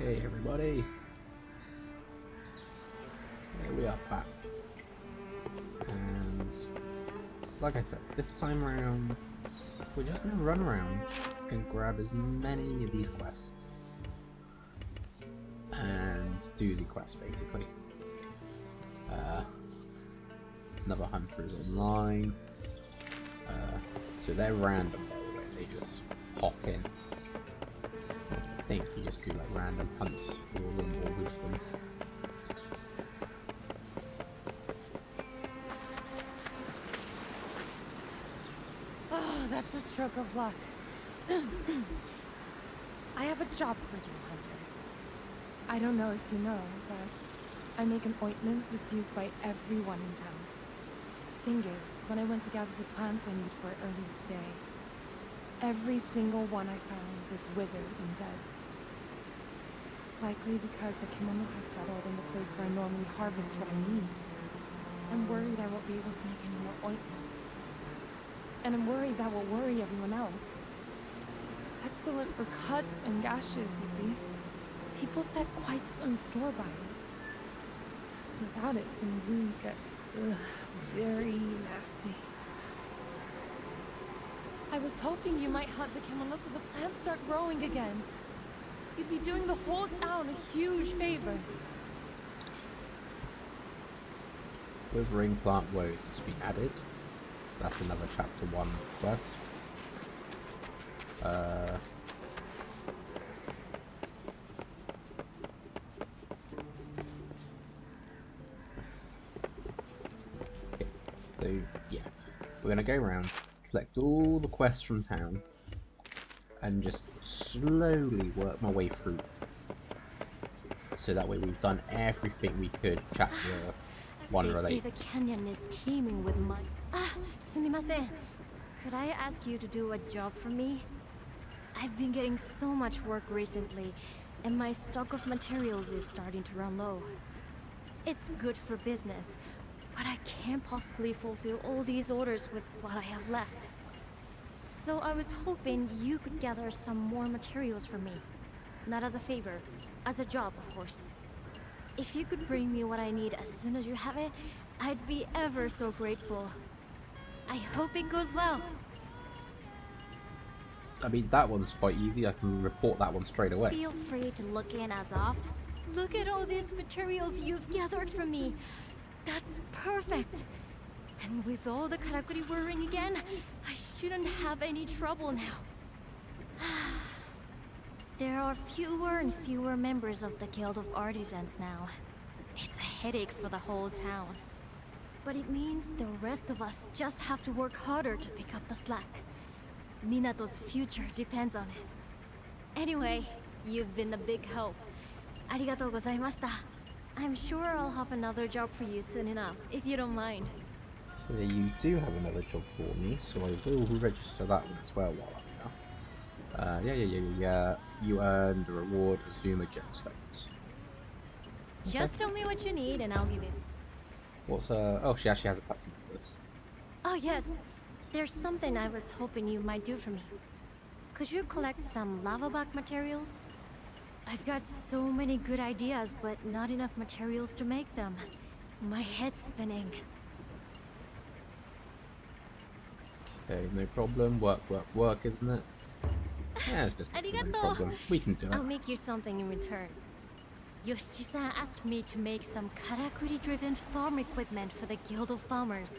Hey everybody! Here we are back. And like I said, this time around we're just gonna run around and grab as many of these quests and do the quest basically. Another hunter is online. So they're random by the way, they just hop in. I think you just do like random hunts for them or with them. Oh, that's a stroke of luck. I have a job for you, Hunter. I don't know if you know, but I make an ointment that's used by everyone in town. Thing is, when I went to gather the plants I need for it earlier today, every single one I found was withered and dead. It's likely because the kimono has settled in the place where I normally harvest what I need. I'm worried I won't be able to make any more ointment. And I'm worried that will worry everyone else. It's excellent for cuts and gashes, you see. People set quite some store by it. Without it, some wounds get very nasty. I was hoping you might hunt the kimono so the plants start growing again. You'd be doing the whole town a huge favor. Withering plant woes has been added. So that's another chapter 1 quest. So yeah, we're gonna go around, collect all the quests from town, and just slowly work my way through. So that way we've done everything we could. Chapter 1 They say related. the canyon is teeming with mud. Sumimasen. Could I ask you to do a job for me? I've been getting so much work recently, and my stock of materials is starting to run low. It's good for business, but I can't possibly fulfill all these orders with what I have left. So I was hoping you could gather some more materials for me. Not as a favor, as a job, of course. If you could bring me what I need as soon as you have it, I'd be ever so grateful. I hope it goes well. I mean, that one's quite easy. I can report that one straight away. Feel free to look in, Azov. Look at all these materials you've gathered for me. That's perfect. And with all the karakuri whirring again, I shouldn't have any trouble now. There are fewer and fewer members of the Guild of Artisans now. It's a headache for the whole town. But it means the rest of us just have to work harder to pick up the slack. Minato's future depends on it. Anyway, you've been a big help. Arigatou gozaimashita. I'm sure I'll have another job for you soon enough, if you don't mind. So you do have another job for me, so I will register that one as well while I'm here. Yeah. You earned the reward Azuma gemstones. Just tell me what you need and I'll give it. What's oh, she actually has a cutscene for this. Oh yes, there's something I was hoping you might do for me. Could you collect some lava buck materials? I've got so many good ideas, but not enough materials to make them. My head's spinning. Okay, no problem. Work, isn't it? Yeah, it's just no Arigato. problem. We can do it. I'll make you something in return. Yoshiki-san asked me to make some karakuri-driven farm equipment for the Guild of Farmers.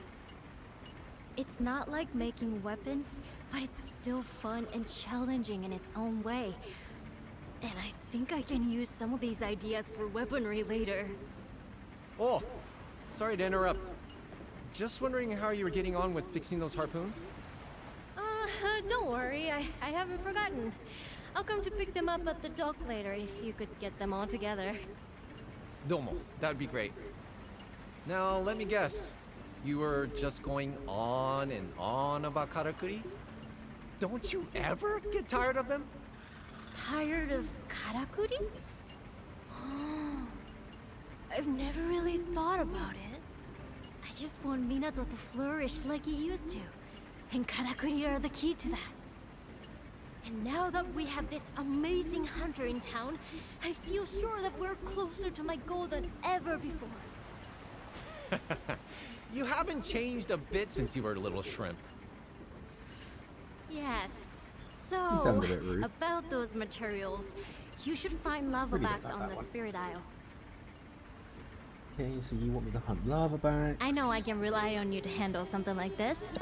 It's not like making weapons, but it's still fun and challenging in its own way. And I think I can use some of these ideas for weaponry later. Oh, sorry to interrupt. Just wondering how you were getting on with fixing those harpoons? Don't worry, I haven't forgotten. I'll come to pick them up at the dock later if you could get them all together. Domo, that'd be great. Now, let me guess. You were just going on and on about karakuri? Don't you ever get tired of them? Tired of karakuri? I've never really thought about it. I just want Minato to flourish like he used to. And karakuri are the key to that. And now that we have this amazing hunter in town, I feel sure that we're closer to my goal than ever before. You haven't changed a bit since you were a little shrimp. Yes. He sounds So, a bit rude. about those materials, you should find lava Pretty good backs about on that the one. Spirit Isle. Okay, so you want me to hunt lava backs? I know I can rely on you to handle something like this.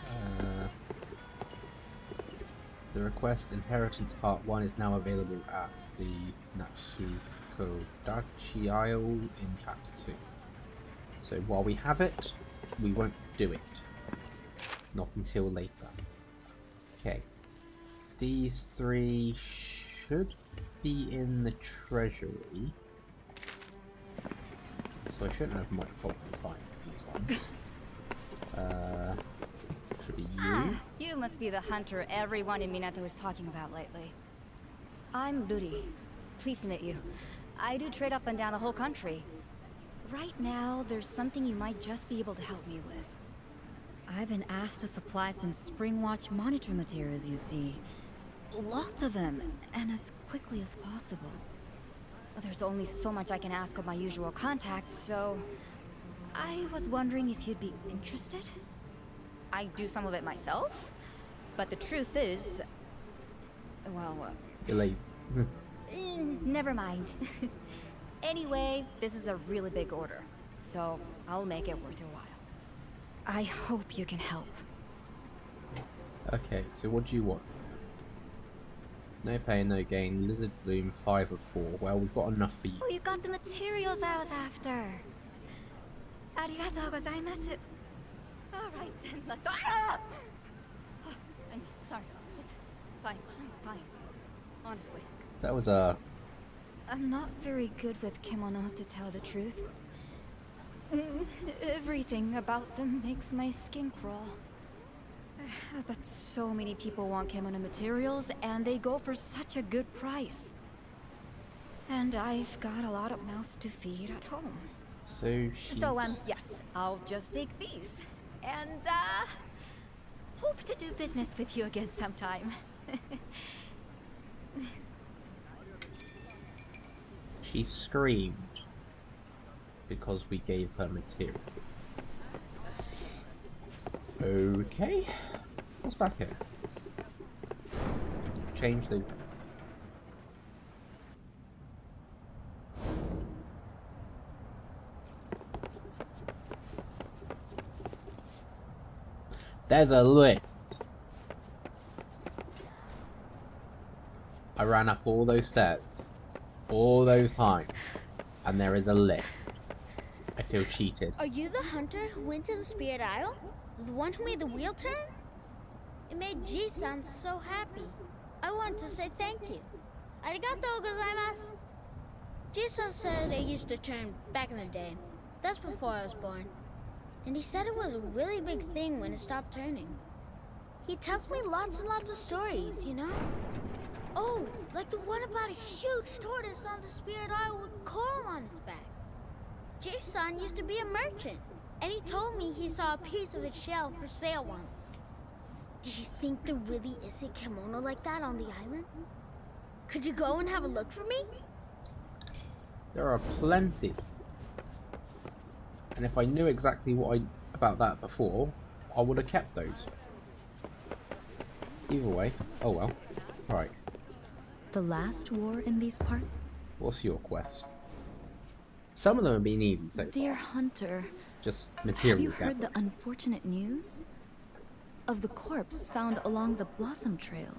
The request Inheritance Part 1 is now available at the Natsukodachi Isle in Chapter 2. So while we have it, we won't do it. Not until later. Okay. These three should be in the treasury. So I shouldn't have much problem finding these ones. Should be you. You must be the hunter everyone in Minato is talking about lately. I'm Ruri. Pleased to meet you. I do trade up and down the whole country. Right now, there's something you might just be able to help me with. I've been asked to supply some Springwatch monitor materials, you see. Lots of them, and as quickly as possible. There's only so much I can ask of my usual contacts, so... I was wondering if you'd be interested? I do some of it myself, but the truth is... Well, You're lazy. never mind. Anyway, this is a really big order, so I'll make it worth your while. I hope you can help. Okay, so what do you want? No pain, no gain. Lizard Bloom, 5 of 4. Well, we've got enough for you. Oh, you got the materials I was after. Arigatou gozaimasu. All right then, let's. Ah! Oh, I'm sorry. It's fine. I'm fine. Honestly, That was I'm not very good with kimono, to tell the truth. Everything about them makes my skin crawl. But so many people want kimono materials, and they go for such a good price. And I've got a lot of mouths to feed at home. so she's... So, yes, I'll just take these. And, hope to do business with you again sometime. She screamed because we gave her material. Okay. What's back here? Change the... There's a lift. I ran up all those stairs. All those times. And there is a lift. I feel cheated. Are you the hunter who went to the Spirit Isle? The one who made the wheel turn? It made G-san so happy. I wanted to say thank you. Arigatou gozaimasu. G-san said it used to turn back in the day. That's before I was born. And he said it was a really big thing when it stopped turning. He tells me lots and lots of stories, you know? Oh, like the one about a huge tortoise on the Spirit Isle with coral on its back. Jason used to be a merchant, and he told me he saw a piece of its shell for sale once. Do you think there really is a kimono like that on the island? Could you go and have a look for me? There are plenty. And if I knew exactly about that before, I would have kept those. Either way, oh well. Right, The last war in these parts? what's your quest? Some of them have been easy so Dear far. Hunter, Just have material you heard gathering. the unfortunate news? Of the corpse found along the Blossom Trail.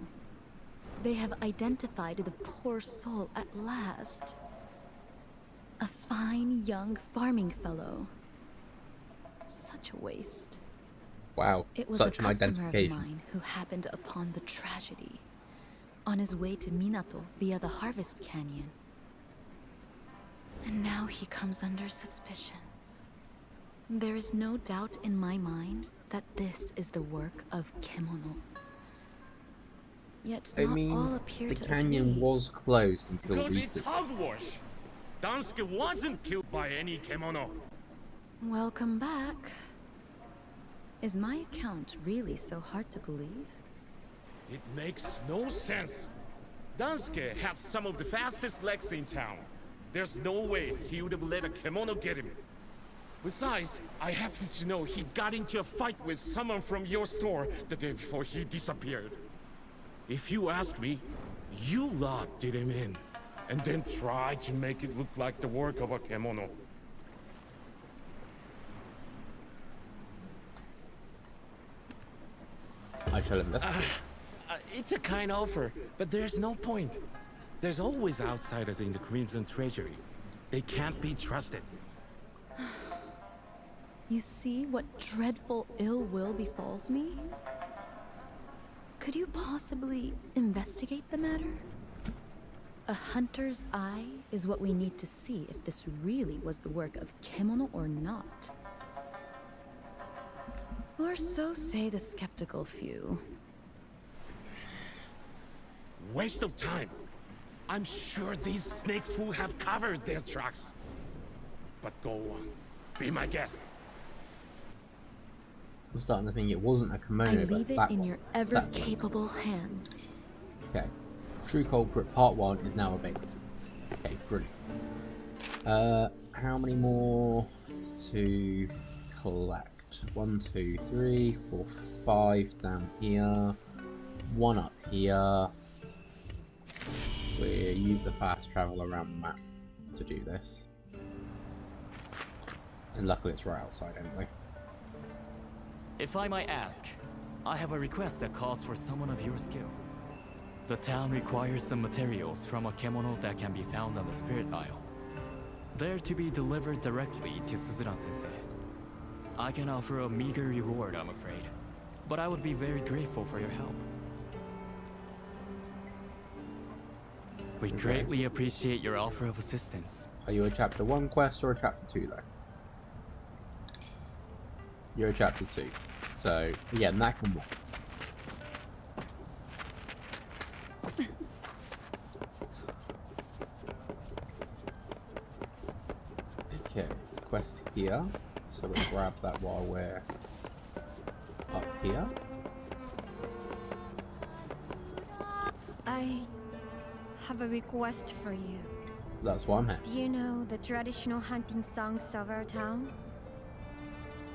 They have identified the poor soul at last. A fine young farming fellow. Such a waste. Wow, It was such a an customer of identification. mine who happened upon the tragedy on his way to Minato via the Harvest Canyon. And now he comes under suspicion. There is no doubt in my mind that this is the work of Kemono. Yet I not all mean, appear the to canyon agree. was closed until Because it's recently. hogwash. Dansuke wasn't killed by any kemono. Welcome back. Is my account really so hard to believe? It makes no sense. Dansuke had some of the fastest legs in town. There's no way he would have let a kimono get him. Besides, I happen to know he got into a fight with someone from your store the day before he disappeared. If you ask me, you lot did him in, and then tried to make it look like the work of a kimono. I shall investigate. It's a kind offer, but there's no point. There's always outsiders in the Crimson Treasury. They can't be trusted. You see what dreadful ill will befalls me? Could you possibly investigate the matter? A hunter's eye is what we need to see if this really was the work of Kemono or not. Or so say the skeptical few. Waste of time. I'm sure these snakes will have covered their tracks. But go on. Be my guest. I'm starting to think it wasn't a I kimono, but leave it that in one. your That one. ever-capable hands. Okay. True Culprit Part 1 is now available. Okay, brilliant. How many more to collect? 1, 2, 3, 4, 5 down here. 1 up here. We use the fast travel around the map to do this. And luckily it's right outside anyway. If I might ask, I have a request that calls for someone of your skill. The town requires some materials from a kemono that can be found on the Spirit Isle. They're to be delivered directly to Suzuran-sensei. I can offer a meager reward, I'm afraid, but I would be very grateful for your help. We greatly appreciate your offer of assistance. Are you a chapter 1 quest or a chapter 2 though? You're a chapter 2. So, yeah, that can work. Okay, quest here. So we'll grab that while we're up here. I have a request for you. That's why I'm here. Do you know the traditional hunting songs of our town?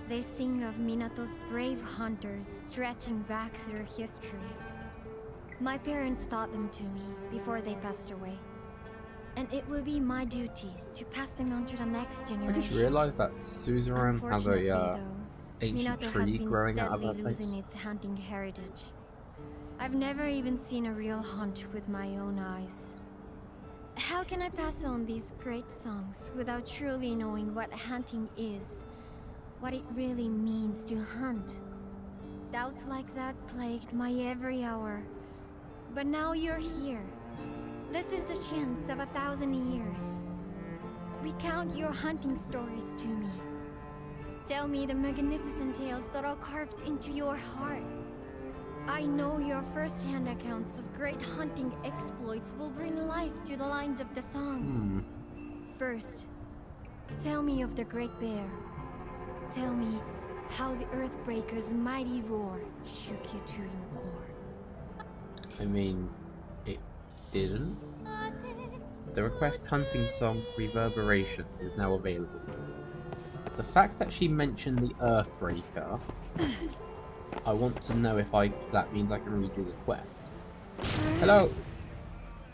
They sing of Minato's brave hunters stretching back through history. My parents taught them to me before they passed away. And it will be my duty to pass them on to the next I generation. just realised that Suzerain has Unfortunately, a though, ancient Minato tree has been growing out of steadily her place. losing its hunting heritage. I've never even seen a real hunt with my own eyes. How can I pass on these great songs without truly knowing what hunting is? What it really means to hunt? Doubts like that plagued my every hour. But now you're here. This is the chance of 1,000 years. Recount your hunting stories to me. Tell me the magnificent tales that are carved into your heart. I know your first-hand accounts of great hunting exploits will bring life to the lines of the song. First, tell me of the Great Bear. Tell me how the Earthbreaker's mighty roar shook you to your core. I mean, it didn't. The request hunting song Reverberations is now available. The fact that she mentioned the Earthbreaker, I want to know if that means I can redo the quest. Hello.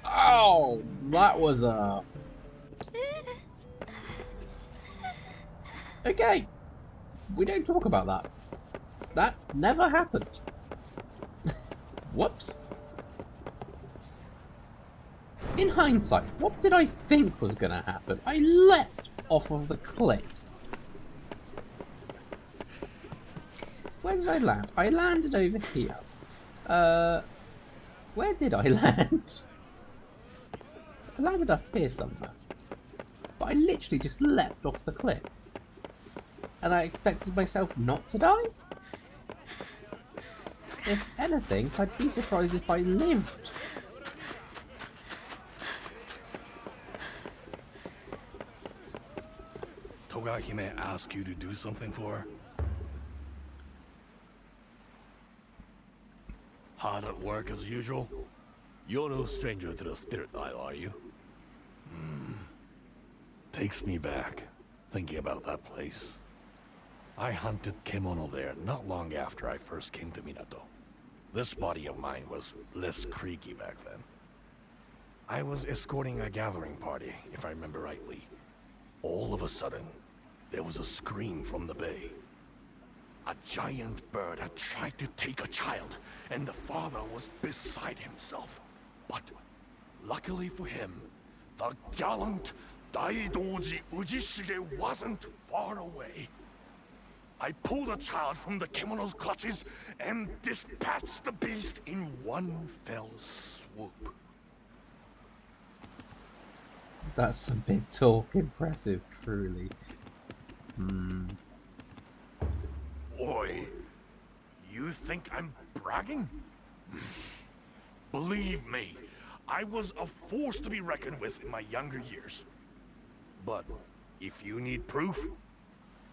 Oh, that was a. Okay. We don't talk about that. That never happened. Whoops. In hindsight, what did I think was gonna happen? I leapt off of the cliff. Where did I land? I landed over here. Where did I land? I landed up here somewhere. But I literally just leapt off the cliff. And I expected myself not to die? If anything, I'd be surprised if I lived. Togahime ask you to do something for her? Hard at work as usual? You're no stranger to the Spirit Isle, are you? Takes me back, thinking about that place. I hunted Kemono there not long after I first came to Minato. This body of mine was less creaky back then. I was escorting a gathering party, if I remember rightly. All of a sudden, there was a scream from the bay. A giant bird had tried to take a child, and the father was beside himself. But luckily for him, the gallant Daidoji Ujishige wasn't far away. I pulled the child from the Kemono's clutches and dispatched the beast in one fell swoop. That's some big talk, impressive, truly. Oi, you think I'm bragging? Believe me, I was a force to be reckoned with in my younger years. But if you need proof,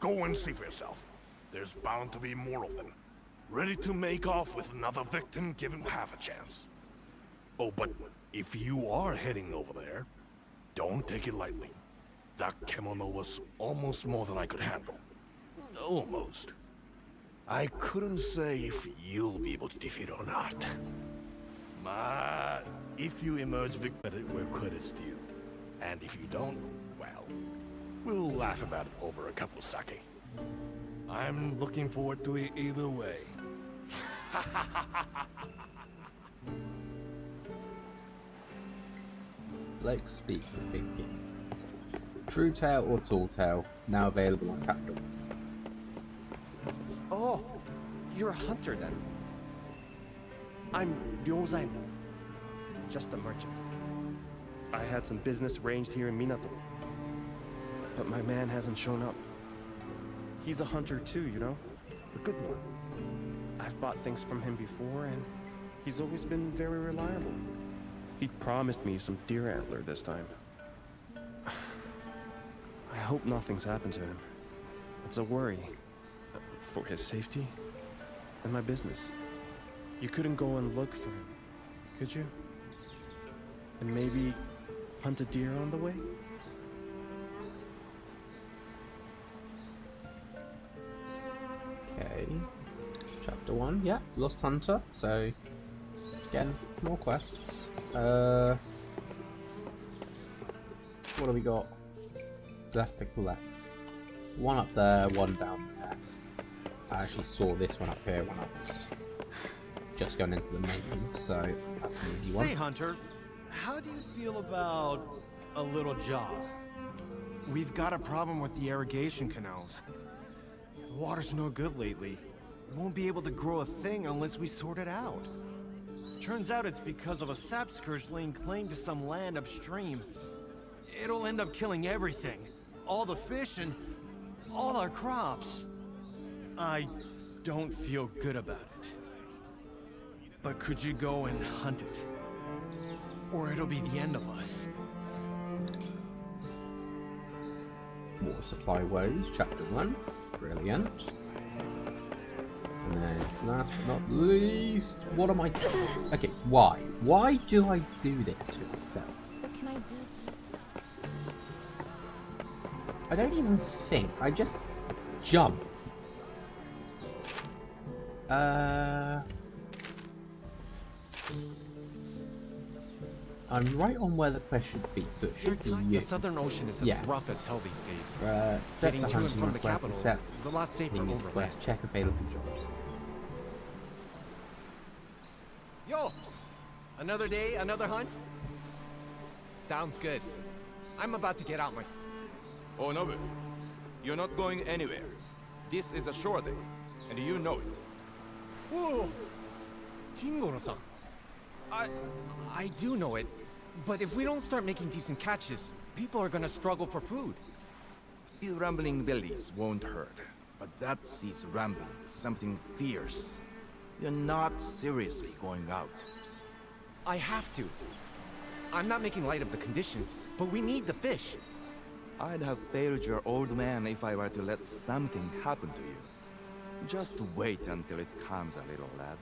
go and see for yourself. There's bound to be more of them, ready to make off with another victim given half a chance. Oh, but if you are heading over there, don't take it lightly. That Kemono was almost more than I could handle. Almost. I couldn't say if you'll be able to defeat it or not. But if you emerge victorious where credit's due, and if you don't, well, we'll laugh about it over a cup of sake. I'm looking forward to it either way. Blake speaks of big game. True Tale or Tall Tale, now available on Chapter 1. Oh, you're a hunter then. I'm Ryo Zaemon, just a merchant. I had some business arranged here in Minato, but my man hasn't shown up. He's a hunter too, you know, a good one. I've bought things from him before, and he's always been very reliable. He promised me some deer antler this time. I hope nothing's happened to him. It's a worry. For his safety and my business. You couldn't go and look for him, could you? And maybe hunt a deer on the way? Okay. Chapter 1, yeah, Lost Hunter, so again, more quests. What have we got left to collect? One up there, one down there. I actually saw this one up here when I was just going into the menu, so that's an easy one. Say, Hunter, how do you feel about a little job? We've got a problem with the irrigation canals. The water's no good lately. We won't be able to grow a thing unless we sort it out. Turns out it's because of a sap scourge laying claim to some land upstream. It'll end up killing everything. All the fish and all our crops. I don't feel good about it. But could you go and hunt it? Or it'll be the end of us. Water supply woes, Chapter 1. Brilliant. And then, last but not least, what am I doing? Okay, why? Why do I do this to myself? What can I do? I don't even think. I just jump. I'm right on where the quest should be, so it should be you. The Southern Ocean is as Yes. rough as hell these days. Set Getting the to and hunting from the request, capital accept is a lot safer things overland. quest, check available jobs. Yo! Another day, another hunt? Sounds good. I'm about to get out myself. Oh, Nobu, you're not going anywhere. This is a shore day, and you know it. Whoa! Tingoro-san. I do know it, but if we don't start making decent catches, people are gonna struggle for food. Few rambling bellies won't hurt, but that sees rambling something fierce. You're not seriously going out. I have to. I'm not making light of the conditions, but we need the fish. I'd have failed your old man if I were to let something happen to you. Just wait until it comes a little, lad.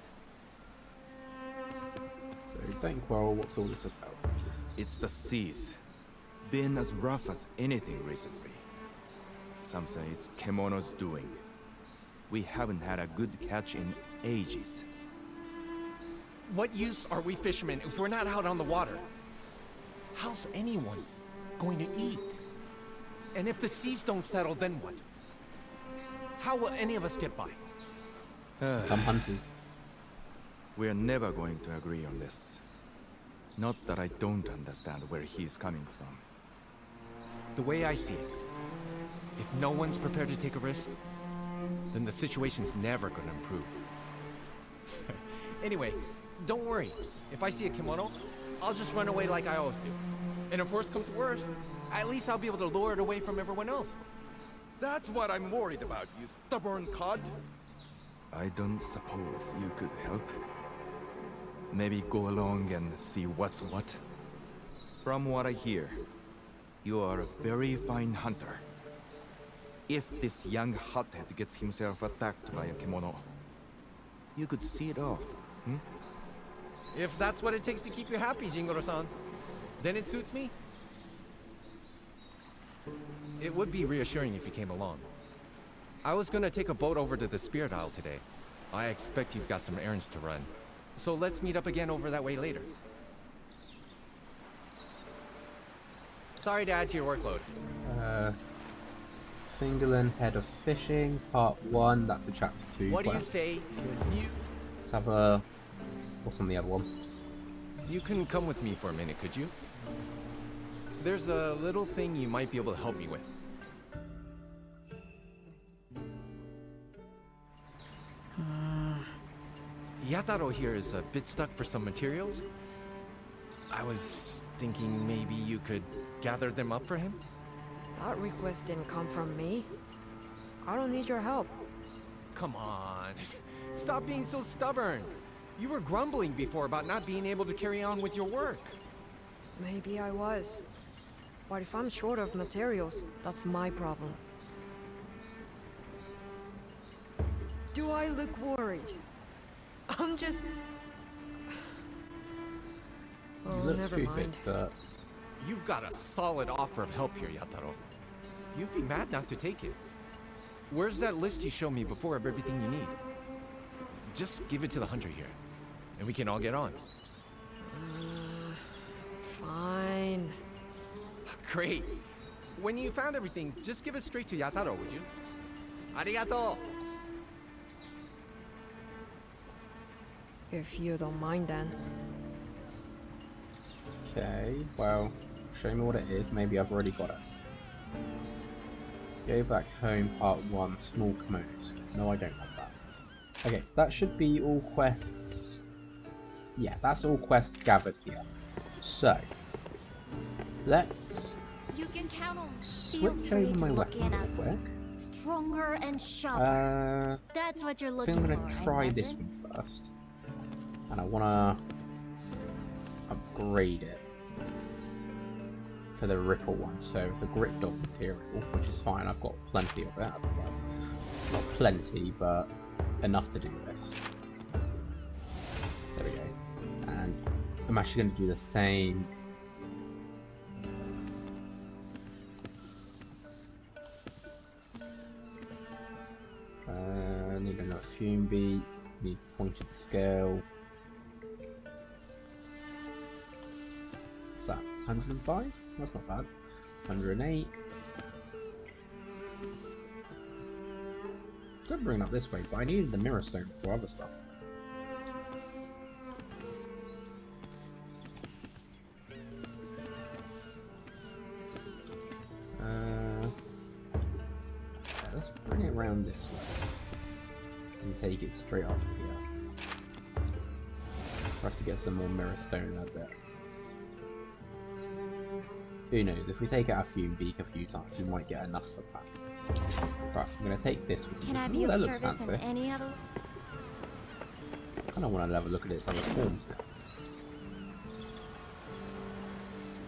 So don't quarrel, what's all this about? It's the seas. Been as rough as anything recently. Some say it's Kemono's doing. We haven't had a good catch in ages. What use are we fishermen if we're not out on the water? How's anyone going to eat? And if the seas don't settle, then what? How will any of us get by? Some hunters. We're never going to agree on this. Not that I don't understand where he is coming from. The way I see it, if no one's prepared to take a risk, then the situation's never gonna improve. Anyway, don't worry. If I see a kimono, I'll just run away like I always do. And if worse comes to worse, at least I'll be able to lure it away from everyone else. That's what I'm worried about, you stubborn cod. I don't suppose you could help. Maybe go along and see what's what. From what I hear, you are a very fine hunter. If this young hothead gets himself attacked by a kimono, you could see it off, hmm? If that's what it takes to keep you happy, Jingoro-san, then it suits me. It would be reassuring if you came along. I was gonna take a boat over to the Spirit Isle today. I expect you've got some errands to run. So let's meet up again over that way later. Sorry to add to your workload. Fingerland Head of Fishing, Part 1, that's a Chapter 2 What do you quest. say to you? Let's have a... what's on the other one? You can come with me for a minute, could you? There's a little thing you might be able to help me with. Yataro here is a bit stuck for some materials. I was thinking maybe you could gather them up for him? That request didn't come from me. I don't need your help. Come on, stop being so stubborn. You were grumbling before about not being able to carry on with your work. Maybe I was. But if I'm short of materials, that's my problem. Do I look worried? I'm just... Oh, You look never stupid, mind. but... You've got a solid offer of help here, Yataro. You'd be mad not to take it. Where's that list you showed me before of everything you need? Just give it to the hunter here, and we can all get on. Fine. Great. When you found everything, just give it straight to Yataro, would you? Arigato! If you don't mind then. Okay, well, show me what it is. Maybe I've already got it. Go back home, Part 1, small kimonos. No, I don't have that. Okay, that should be all quests. Yeah, that's all quests gathered here. So, let's You can count on. switch over my weapon real quick. Stronger and sharper. That's what you're I looking think I'm for. going to try this one first. And I want to upgrade it to the Ripple one. So it's a grip dog material, which is fine. I've got plenty of it. Well, not plenty, but enough to do this. There we go. And I'm actually going to do the same. Need another fume beak. Need pointed scale. What's that? 105? That's not bad. 108. Could bring it up this way, but I needed the mirror stone for other stuff. Let's bring it around this way and take it straight up here. We'll have to get some more mirror stone out there. Who knows, if we take out a fume beak a few times, we might get enough for that. Right, I'm going to take this one. Can I be Ooh, of that looks service in fancy. any other? I kind of want to have a look at its other forms now.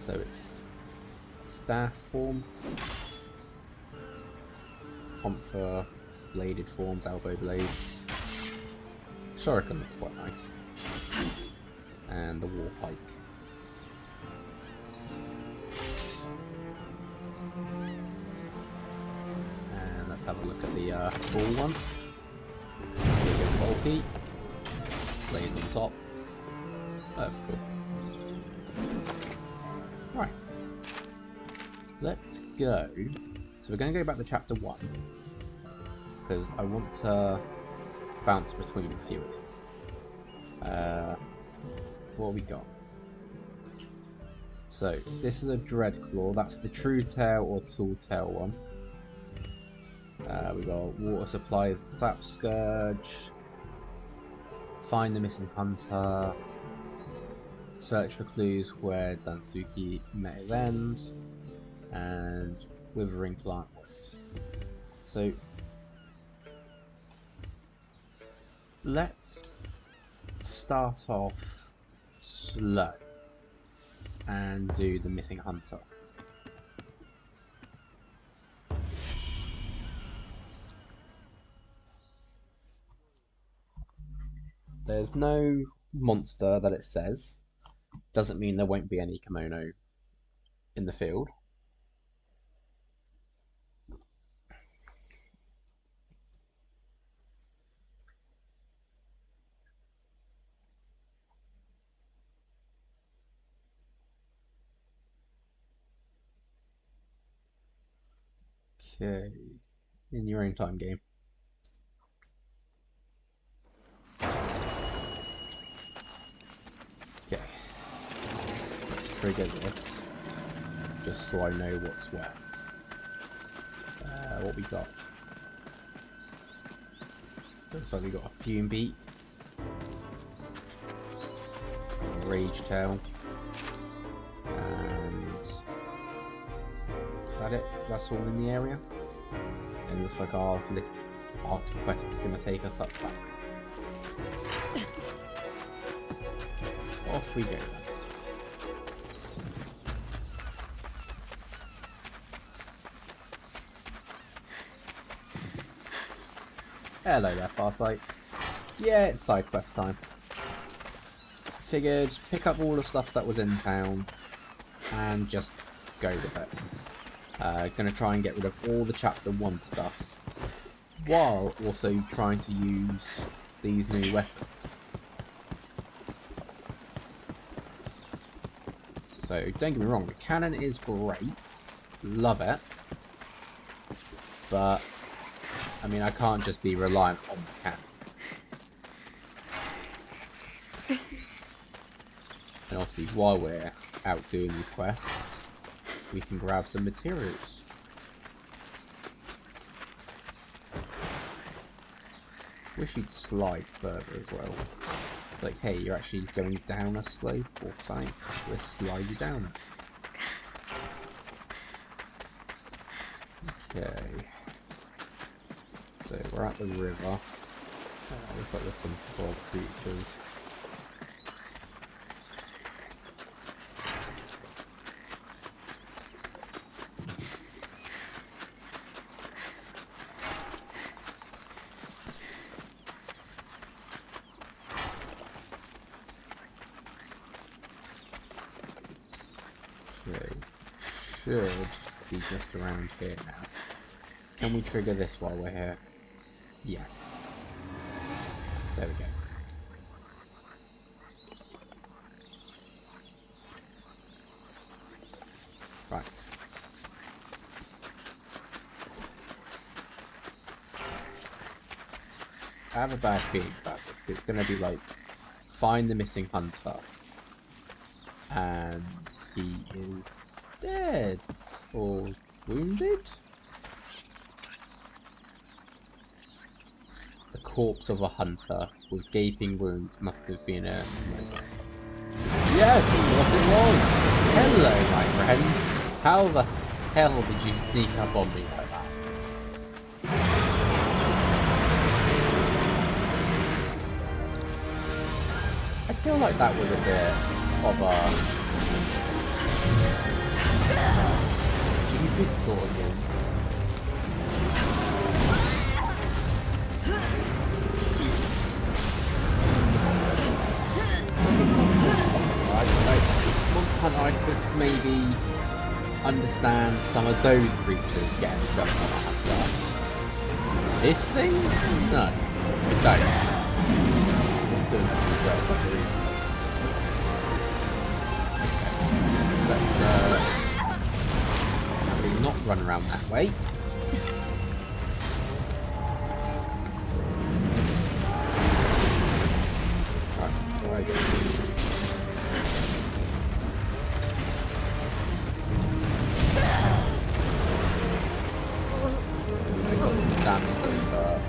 So it's staff form, it's comfort, bladed forms, elbow blades. Shuriken looks quite nice. and the war pike. And let's have a look at the full one. Big and bulky. Blades on top. That's cool. Right. Let's go. So we're going to go back to chapter 1. Because I want to bounce between a few of these. What have we got? So, this is a Dreadclaw. That's the True Tail or Tall Tail one. We got Water Supplies, Sap Scourge. Find the Missing Hunter. Search for clues where Dansuki met his end. And Withering Plant Worms. So, let's start off slow and do the Missing Hunter. There's no monster that it says. Doesn't mean there won't be any kimono in the field. Okay, in your own time, game. Okay, let's trigger this, just so I know what's where. What we got? Looks like we got a Fume Beak, a Rage Tail, and is that it? That's all in the area. And it looks like our quest is going to take us up that. Off we go then. Hello there, Farsight. Yeah, it's side quest time. Figured pick up all the stuff that was in town and just go with it. Gonna try and get rid of all the chapter 1 stuff while also trying to use these new weapons. So don't get me wrong, the cannon is great, love it, but I mean I can't just be reliant on the cannon. And obviously while we're out doing these quests, we can grab some materials. Wish you'd slide further as well. It's like, hey, you're actually going down a slope or something. Let's slide you down. Okay. So we're at the river. Looks like there's some frog creatures. Should be just around here now. Can we trigger this while we're here? Yes. There we go. Right. I have a bad feeling about this, because it's going to be like, find the missing hunter. And he is dead or wounded? The corpse of a hunter with gaping wounds must have been a... Yes! Yes it was! Hello, my friend! How the hell did you sneak up on me like that? I feel like that was a bit of a... stupid sort of game. maybe understand some of those creatures getting jumped on a hunter. This thing? No. I don't. Not doing too well, but let's maybe not run around that way. Right, before I get damage, but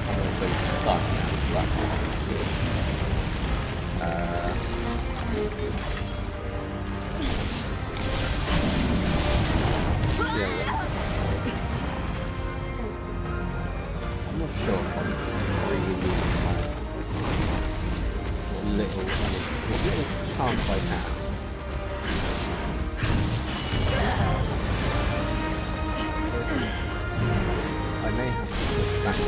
I'm also stuck now, so that's not good. Yeah. I'm not sure if I'm just really losing my little chance I had. I may have to put back to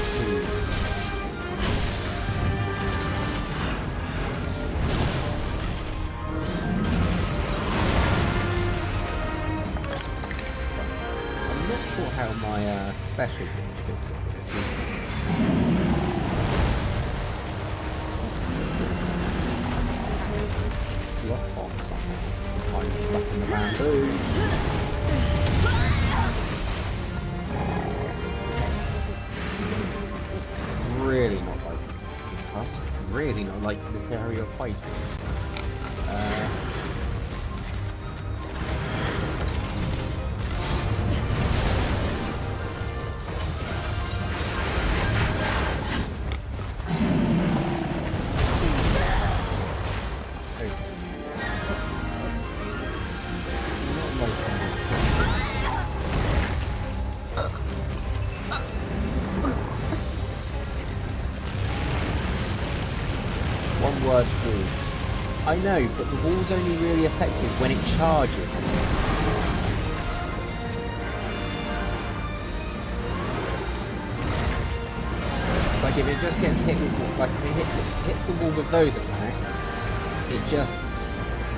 I'm not sure how my special damage fits into this. Lock on somehow. I'm stuck in the bamboo. Really not liking this task. Really not liking this area of fighting. One word, walls. I know, but the wall's only really effective when it charges. It's like if it just gets hit with, like if it hits the wall with those attacks, it just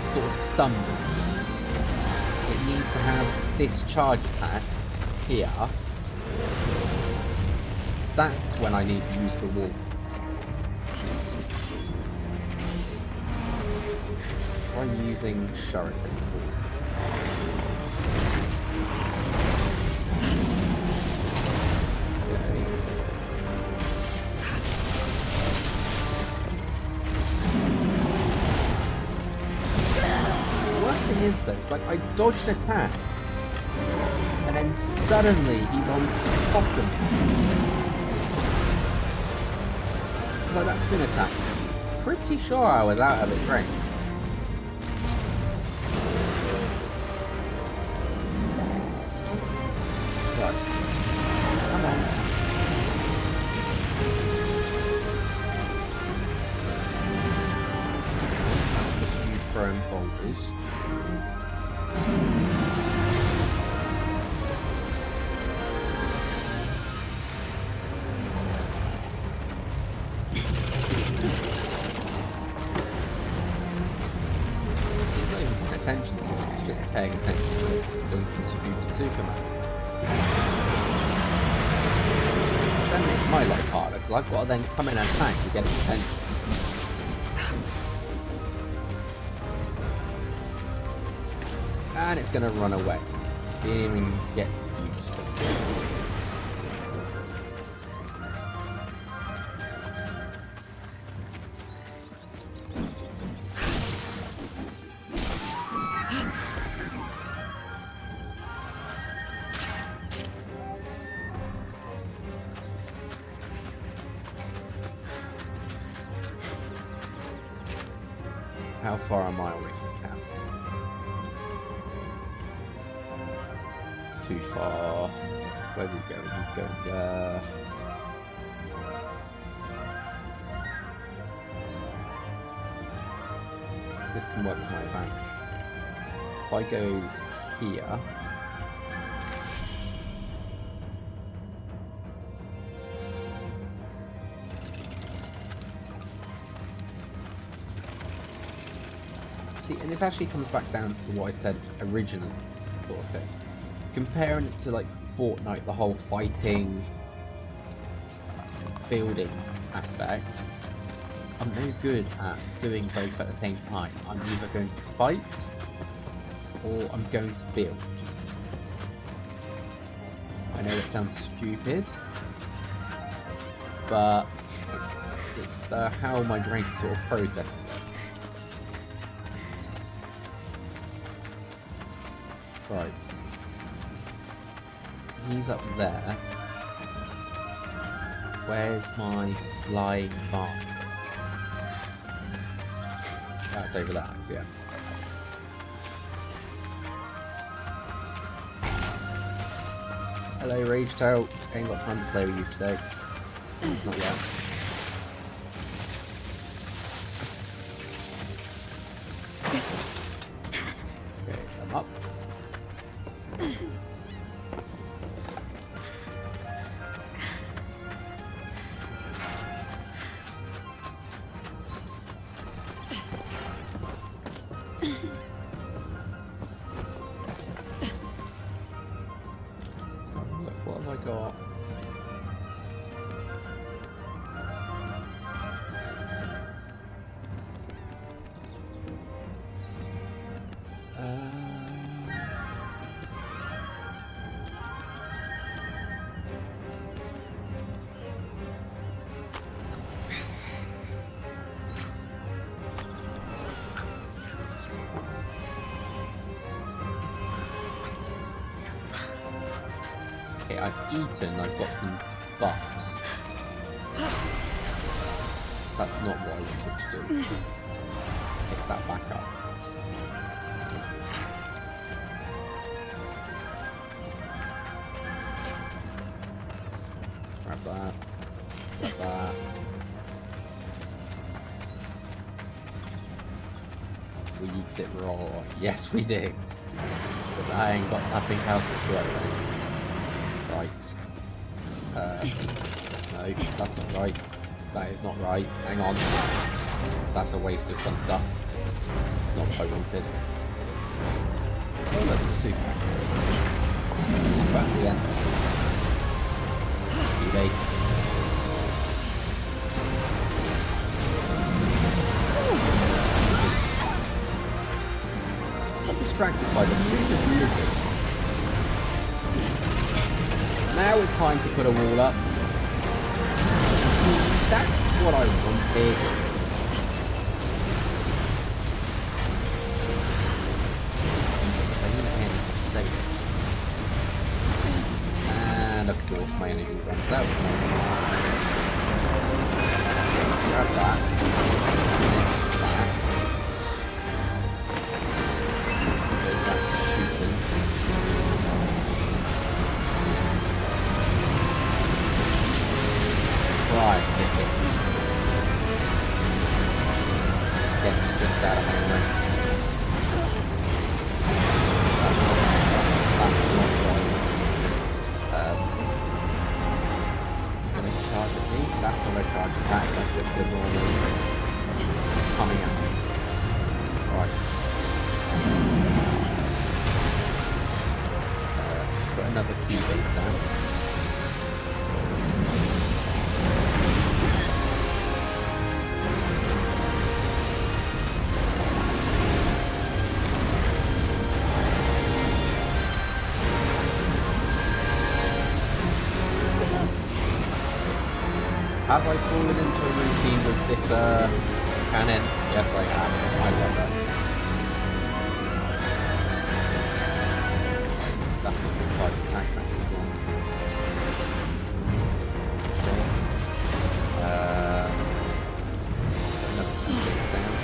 sort of stumbles. It needs to have this charge attack here. That's when I need to use the wall. Try using Shuriken for. Is though, it's like I dodged an attack and then suddenly he's on top of me. It's like that spin attack. Pretty sure I was out of its range. Right. Come on. That's just you throwing boulders. Attention to it, it's just paying attention to Duncan stupid Superman. Which then makes my life harder, because I've got to then come in and attack to get its attention. And it's going to run away. Didn't even get to use this. How far am I away from camp? Too far. Where's he going? He's going there. This can work to my advantage. If I go here. See, and this actually comes back down to what I said originally, sort of thing. Comparing it to like Fortnite, the whole fighting, building aspect, I'm no good at doing both at the same time. I'm either going to fight or I'm going to build. I know it sounds stupid, but it's the how my brain sort of processes it. Right. He's up there. Where's my flying barn? That's over that, so yeah. Hello, Rage Tail. Ain't got time to play with you today. It's not yet. Okay, I'm up. Look, what have I got? Okay, I've eaten, I've got some buffs. That's not what I wanted to do. Pick that back up. Grab that. Grab that. We eat it raw. Yes, we do. But I ain't got nothing else to throw. Right. No, that's not right. That is not right. Hang on. That's a waste of some stuff. It's not what I wanted. Oh, look, there's a soup. Back to the end. base. I'm distracted by the stupid lizard. Now it's time to put a wall up. See, that's what I wanted. And of course my energy runs out. Grab that. Finish that. Let's go back to shooting. Try to hit it. Again, it's just out of my range. That's not right. You're going to charge at me? That's not a charge attack, that's just a normal coming at me. Right. Let's put another key base down. Have I fallen into a routine with this cannon? Yes, I have. I love that. That's not the charge attack, that's just one. Okay. Another two things down.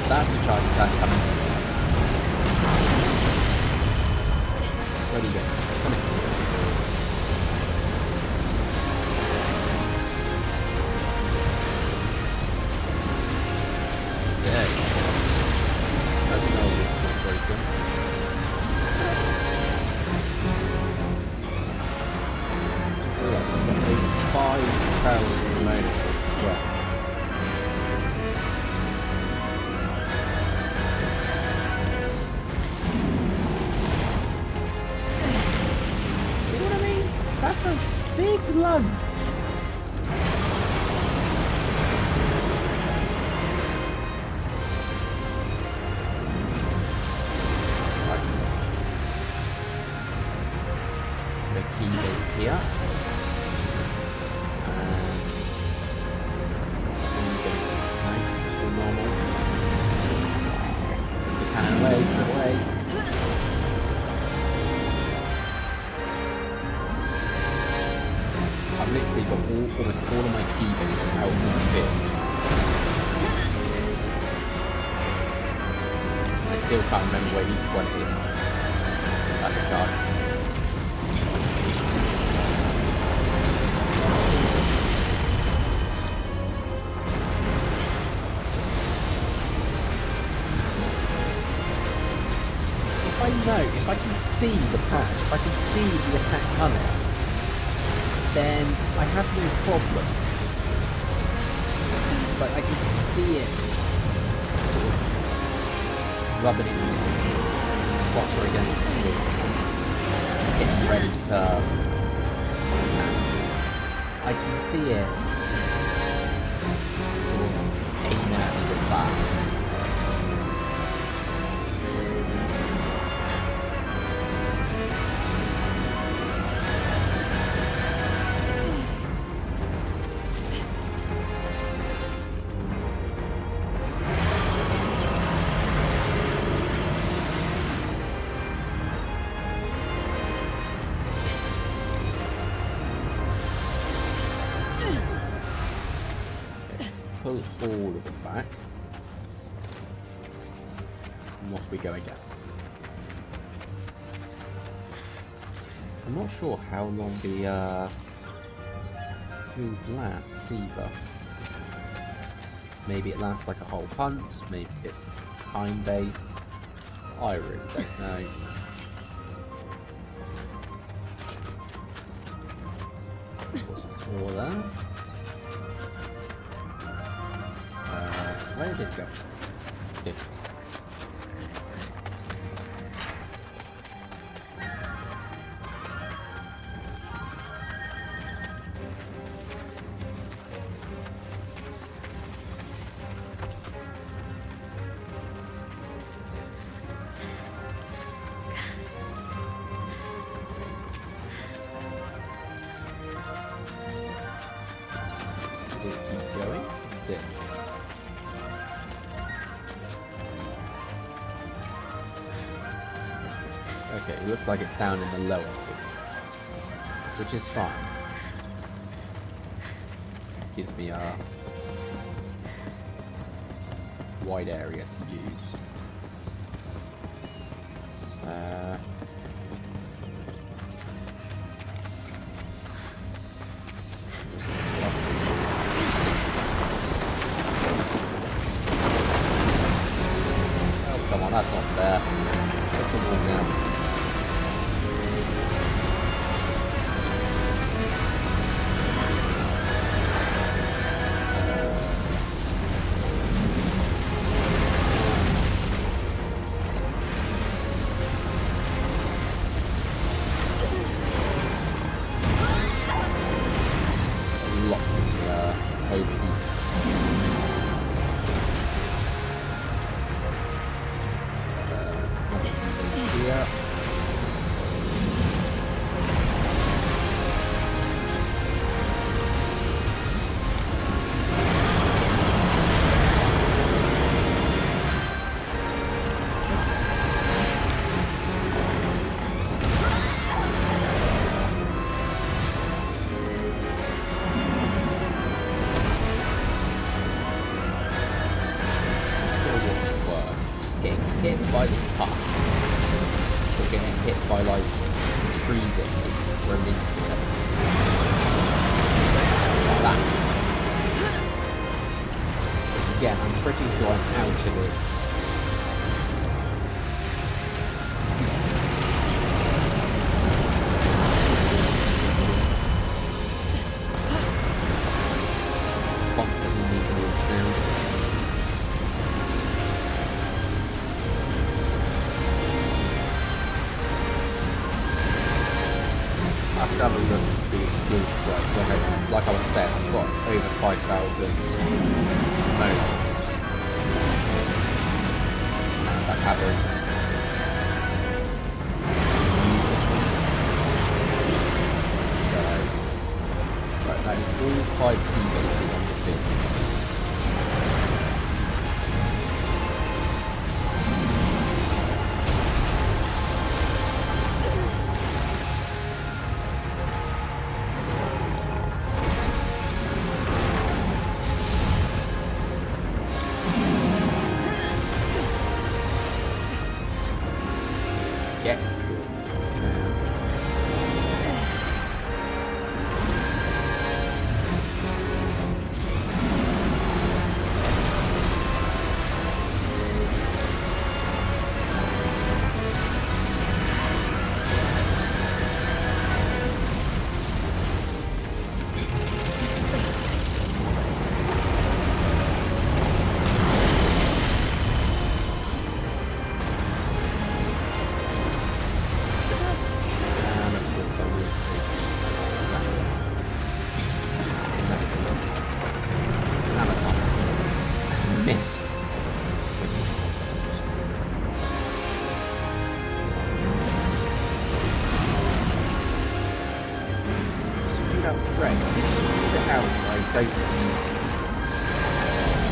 That's a charge attack coming. Where do you go? Come in. Okay. That's another weakness broken. Just realised I've got over 5 pounds at the moment. lunch. Right. Let's put a key base here. And just do normal. Put the cannon away, put it away. I've literally got almost all of my key bases out in the field. I still can't remember where each one is. That's a charge. If I can see the path, if I can see the attack coming, then I have no problem. It's like I can see it sort of rubbing its trotter against the floor, getting ready to attack. I can see it sort of aiming at me with that. Pull all of it back, and off we go again. I'm not sure how long the food lasts either. Maybe it lasts like a whole hunt, maybe it's time based. I really don't know. Put some more there. Where did it go? This one. Did it keep going? Did it? Okay, it looks like it's down in the lower fields, which is fine. Gives me a wide area to use. Just gonna stop. Oh, come on, that's not fair. What's the wall now? Hit by the tusks, or getting hit by like the trees it gets thrown into it. Like that. Which again, I'm pretty sure I'm out of it. Constantly need moves now. I've got to look and see its skills as well. So like I was saying, I've got over 5,000 molecules. That cavern. So, right, that is all 5 key bases on the thing. Get to it. And of course I will take that. In that case. Another time. Missed. Screwed up Fred. Screwed it out. I don't need it.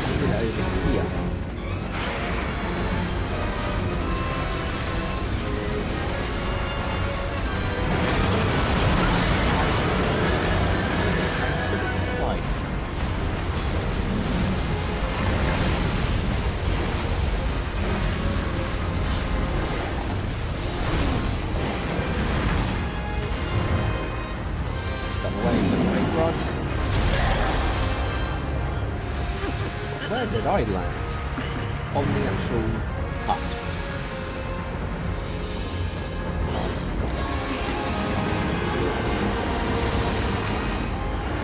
Screwed it over here. To this side. Come away, run. Where did I land? On the actual hut.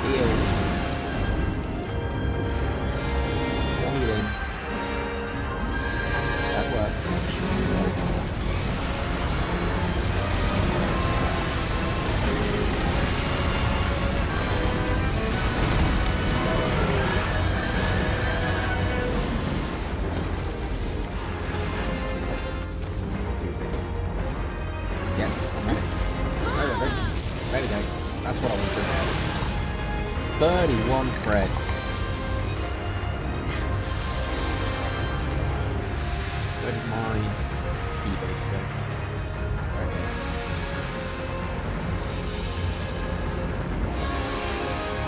Ew. Healings. That works. Do this. Yes, I managed. There we go. There we go. That's what I was doing. 31 Fred. Where did my key base go? Right here.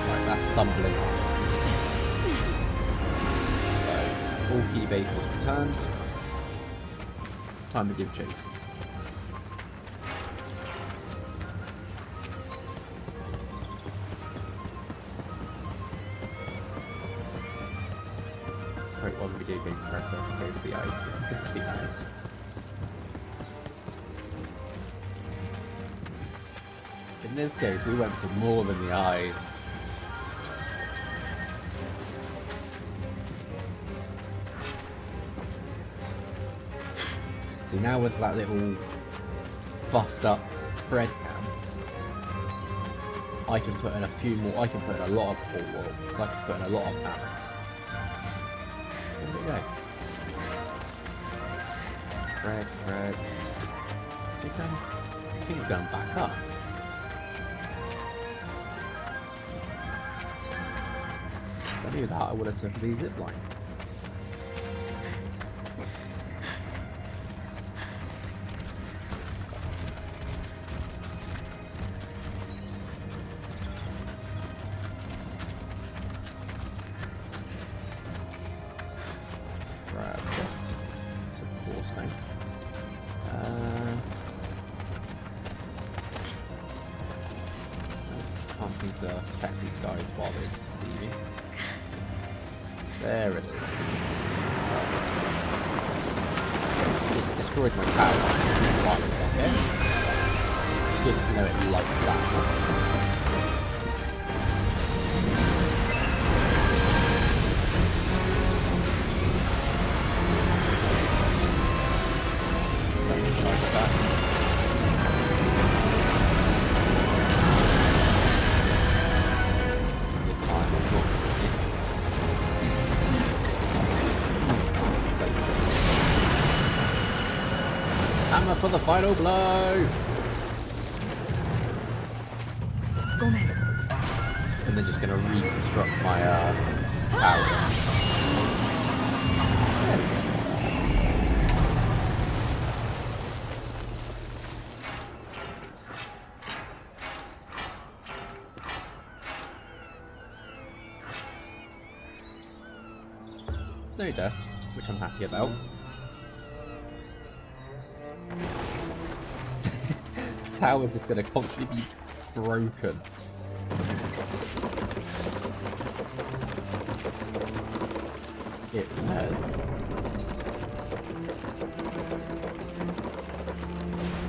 Right, that's stumbling off. So, all key bases returned. Time to give chase. Great one video game character. Goes the eyes. Goes the eyes. In this case, we went for more than the eyes. See, now with that little buffed up Fred cam, I can put in a few more. I can put in a lot of port walls. I can put in a lot of panels. There we go. Fred. I think he's going back up. If I knew that, I would have took the zip line. Grab this. It's a core stone. Can't seem to attack these guys while they see me. There it is. It destroyed my tower. Okay. Good to know it like that. Like that. Hammer for the final blow! And then just gonna reconstruct my tower. There we go. No deaths, which I'm happy about. Tower's just gonna constantly be broken. It has.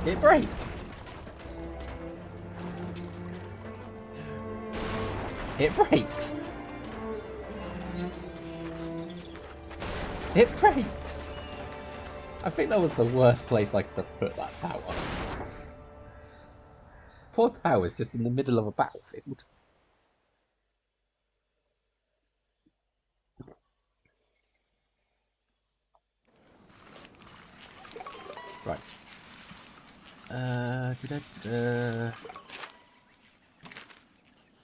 It breaks. It breaks. It breaks. I think that was the worst place I could have put that tower. Poor tower's just in the middle of a battlefield. Right.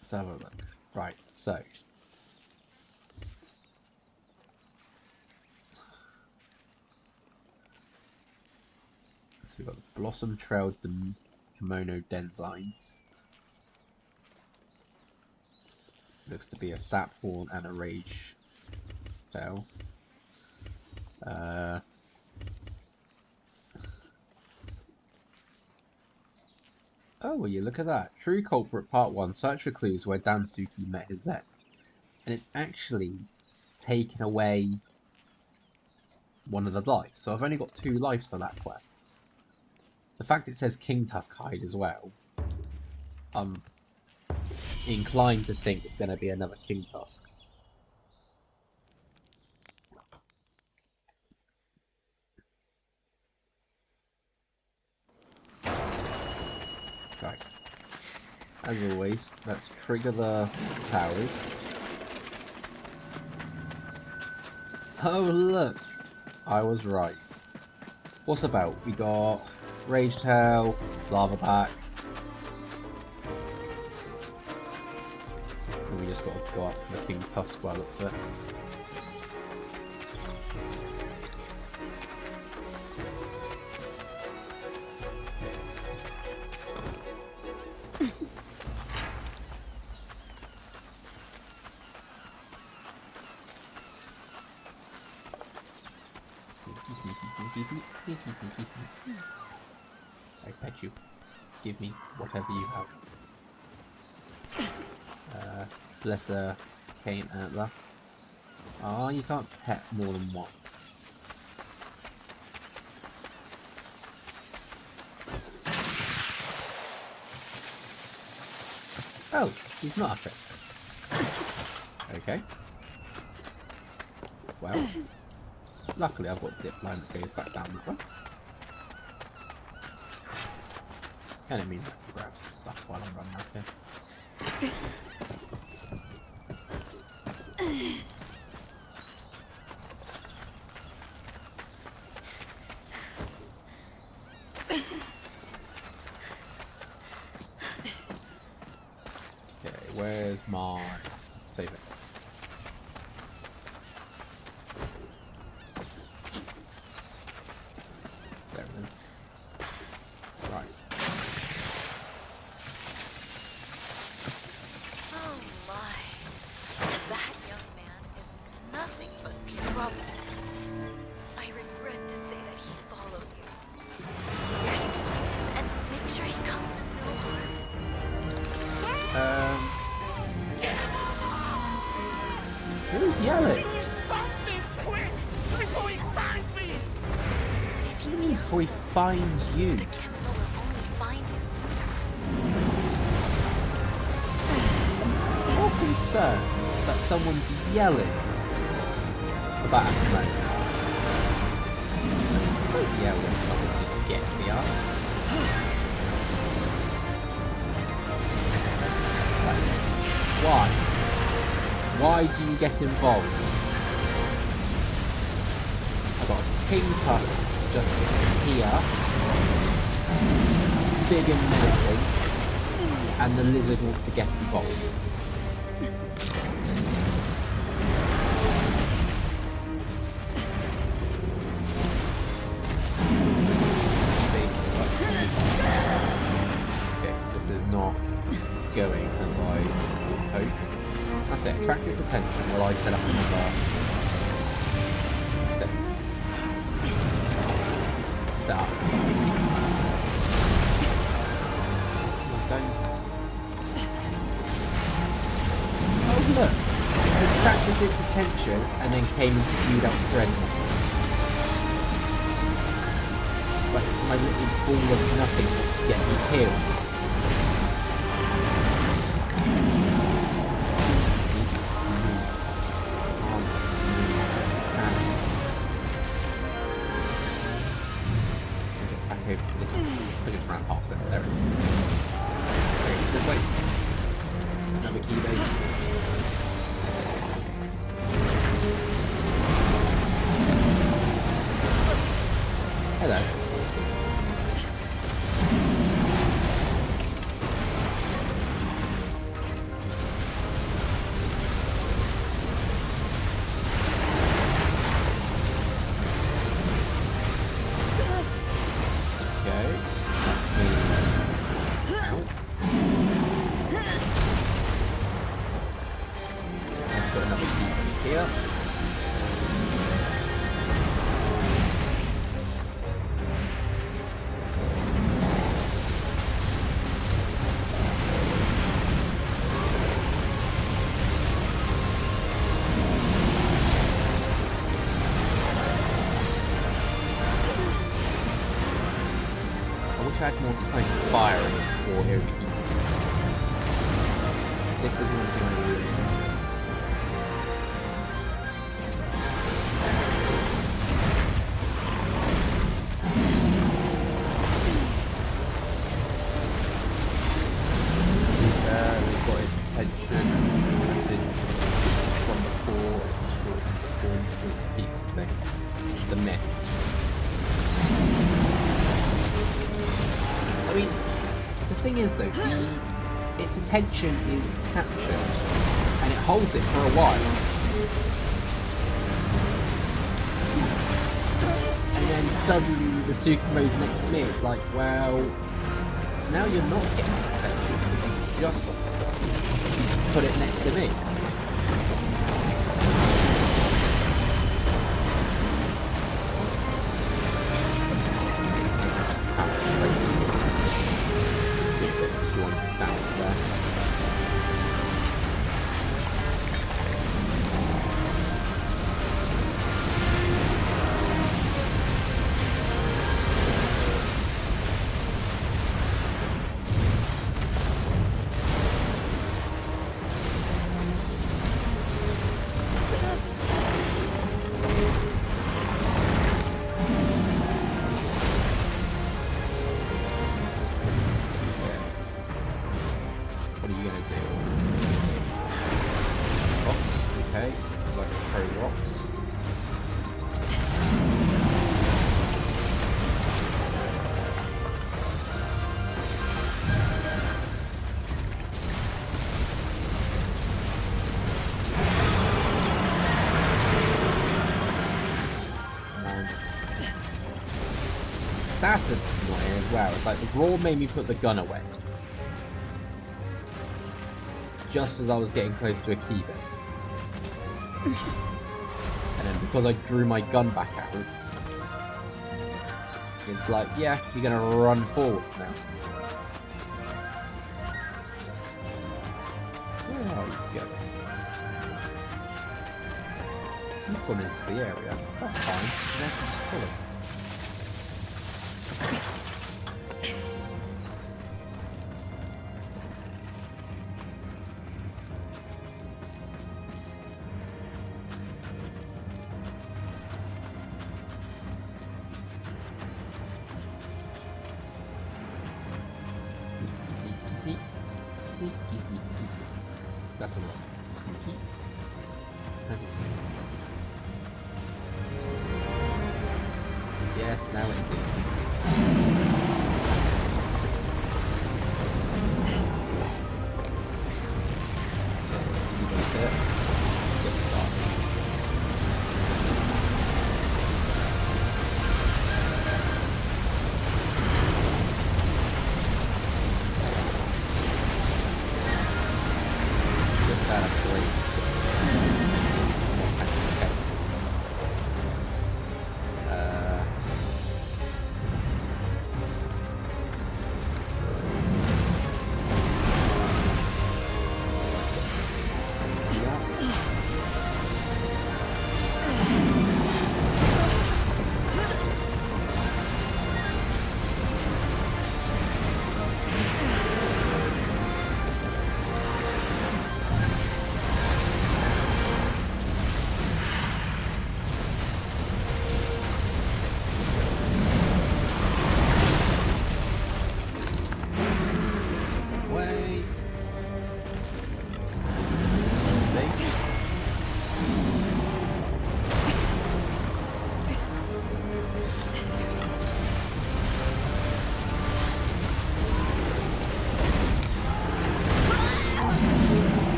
Let's have a look. Right, so. So we've got the Blossom Trail Kimono Denizens. Looks to be a Sap Horn and a Rage Tail. Oh, will you look at that. True Culprit Part 1. Search for clues where Dansuki met his Zen. And it's actually taken away one of the lives. So I've only got 2 lives on that quest. The fact it says King Tusk Hide as well, I'm inclined to think it's going to be another King Tusk. Right. As always, let's trigger the towers. Oh look! I was right. What's about? We got Rage Tail, Lava Back. And we just got to go up for the King Tusk by the looks of it. Sneaky. I pet you. Give me whatever you have. Lesser Cane Antler. Ah, you can't pet more than one. Oh, he's not a pet. Okay. Well. Luckily I've got zip line that goes back down that way. And it means I can grab some stuff while I'm running out here. Okay, where's my... Save it. Who's yelling? Do something quick before he finds me! What do you mean before he finds you? The Kemano will only find you soon. I'm more concerned that someone's yelling about a command. Don't yell when someone just gets the art. Why? Why do you get involved? I've got a King Tusk just here. big and menacing, and the lizard wants to get involved. Okay, this is not going as I hope. That's it, attract its attention while I set up another thing. Set up. Oh look! It's attracted its attention and then came and spewed out thread next to me. It's like my little ball of nothing wants to get me killed. Over to this. I just ran past it. There it is. Okay, this way. Another key base. Hello. I had more time firing before overheating. This is one thing I really like. We've got its attention message from before. This was the peak thing. The mist. I mean, the thing is though, its attention is captured, and it holds it for a while. And then suddenly the Tsukumo's next to me, it's like, well, now you're not getting its attention, you just put it next to me. That's annoying as well. It's like the brawl made me put the gun away. Just as I was getting close to a key base. And then because I drew my gun back out, it's like, yeah, you're gonna run forwards now. Where are you going? You've gone into the area. That's fine. Now just follow. That's a lot. Sneaky. How's it sneaky? Yes, now it's sneaky.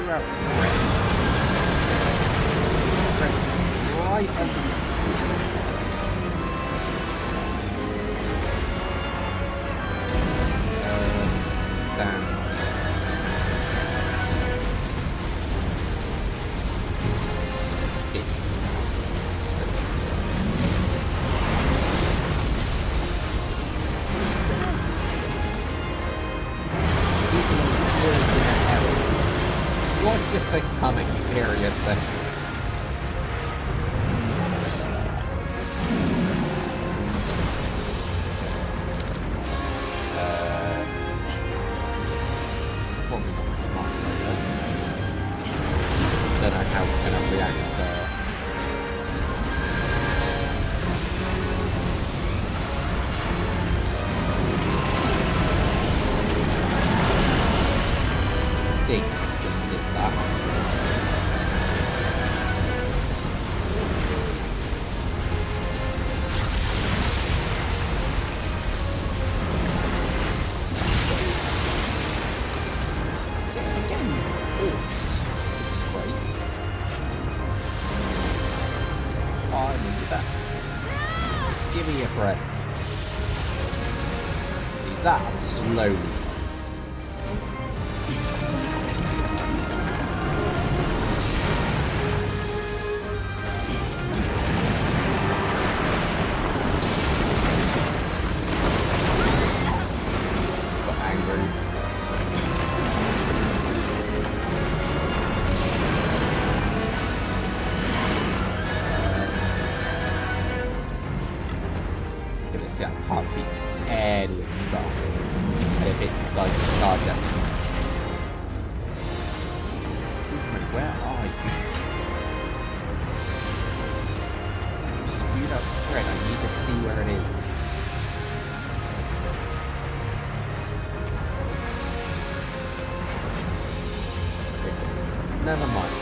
spew out Fred. Fred's right under the damn. What do you think I'm experiencing? Probably not smart. Don't know how it's gonna react. Ding. Just did that. Again, orcs, which is great. I'm into that. Give me a friend. See that slowly. See, I can't see any of the stuff. And if it decides to charge it. Superman, where are you? You spewed out Fred, I need to see where it is. Okay, never mind.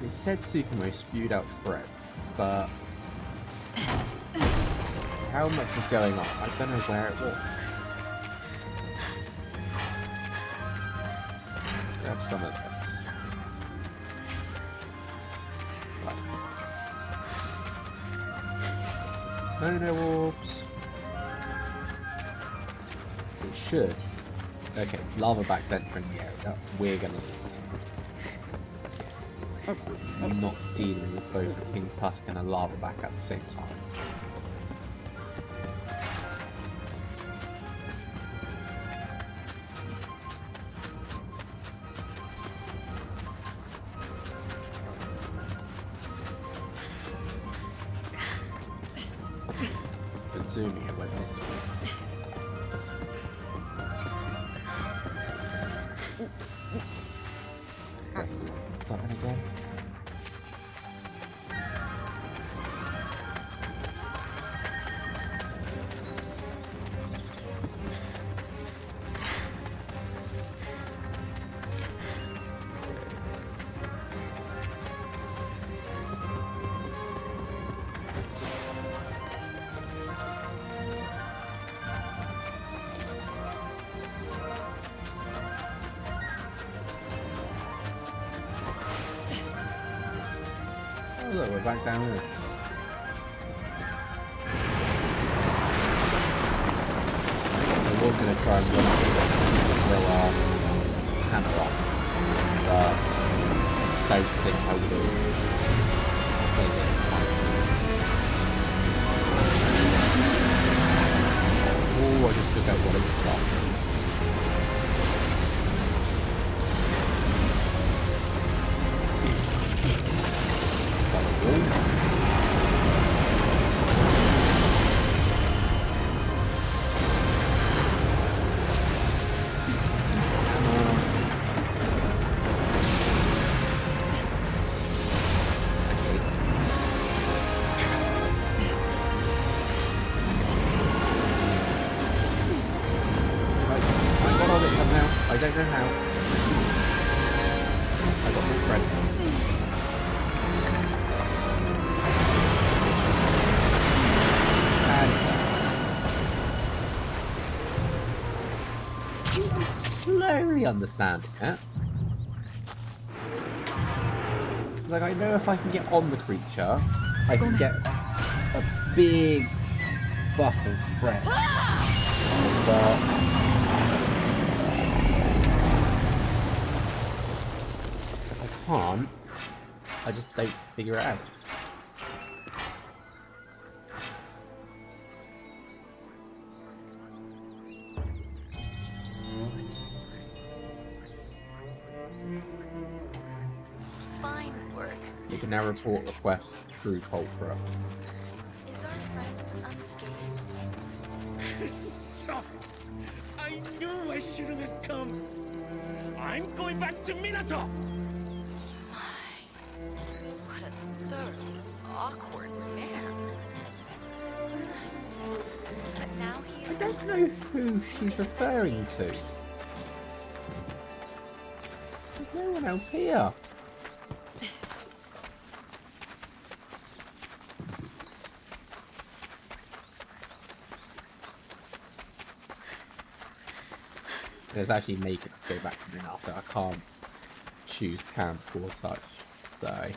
It said Tsukumo spewed out Fred, but how much was going on? I don't know where it was. Let's grab some of this. Right. No orbs. It should. Okay, lava back's entering the area. We're gonna leave. I'm not dealing with both a King Tusk and a lava back at the same time. Presuming it went this way. Press the button again. Oh look, we're back down here. I was going to try and run up and throw our hammer off, but I don't think I would have played it in time. Oh, I just took out one of his classes. I don't know how. I got my friend. And I'm slowly understanding it. Like, I know if I can get on the creature, I can get a big buff of threat. But if I can't, I just don't figure it out. Fine work. You can now report requests through Coltra. Is our friend unscathed? So, I knew I shouldn't have come. I'm going back to Minato. What a thoroughly awkward man. But now he's... I don't know who she's referring to. There's no one else here. It's actually making us go back to Minato. I can't choose camp or such, so...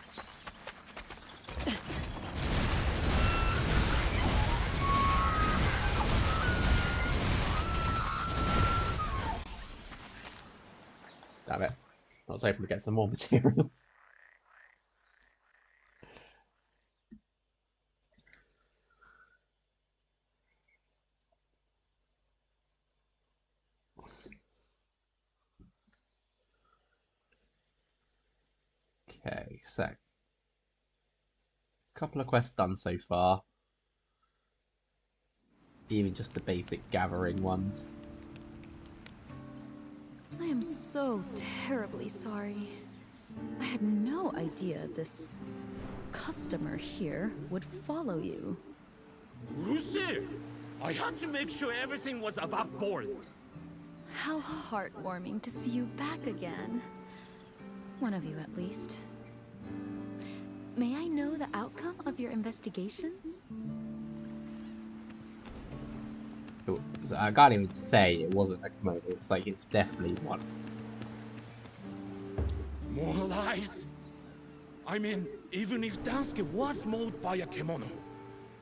Damn it. I was hoping to get some more materials. Okay, so couple of quests done so far. Even just the basic gathering ones. I am so terribly sorry. I had no idea this customer here would follow you. Lucy, I had to make sure everything was above board. How heartwarming to see you back again. One of you at least. May I know the outcome of your investigations? I can't even say it wasn't a kimono. It's like it's definitely one. More lies? I mean, even if Dansuke was mauled by a kimono,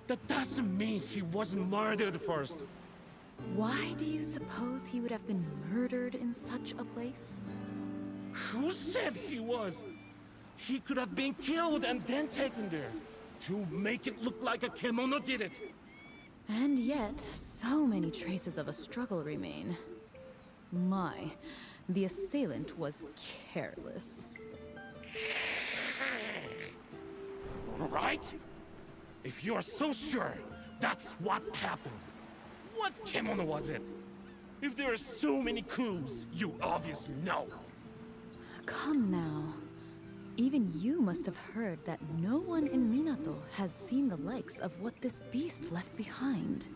that doesn't mean he wasn't murdered first. Why do you suppose he would have been murdered in such a place? Who said he was? He could have been killed and then taken there to make it look like a kimono did it. And yet, so many traces of a struggle remain. My, the assailant was careless. Right? If you're so sure that's what happened, what kimono was it? If there are so many clues, you obviously know. Come now. Even you must have heard that no one in Minato has seen the likes of what this beast left behind.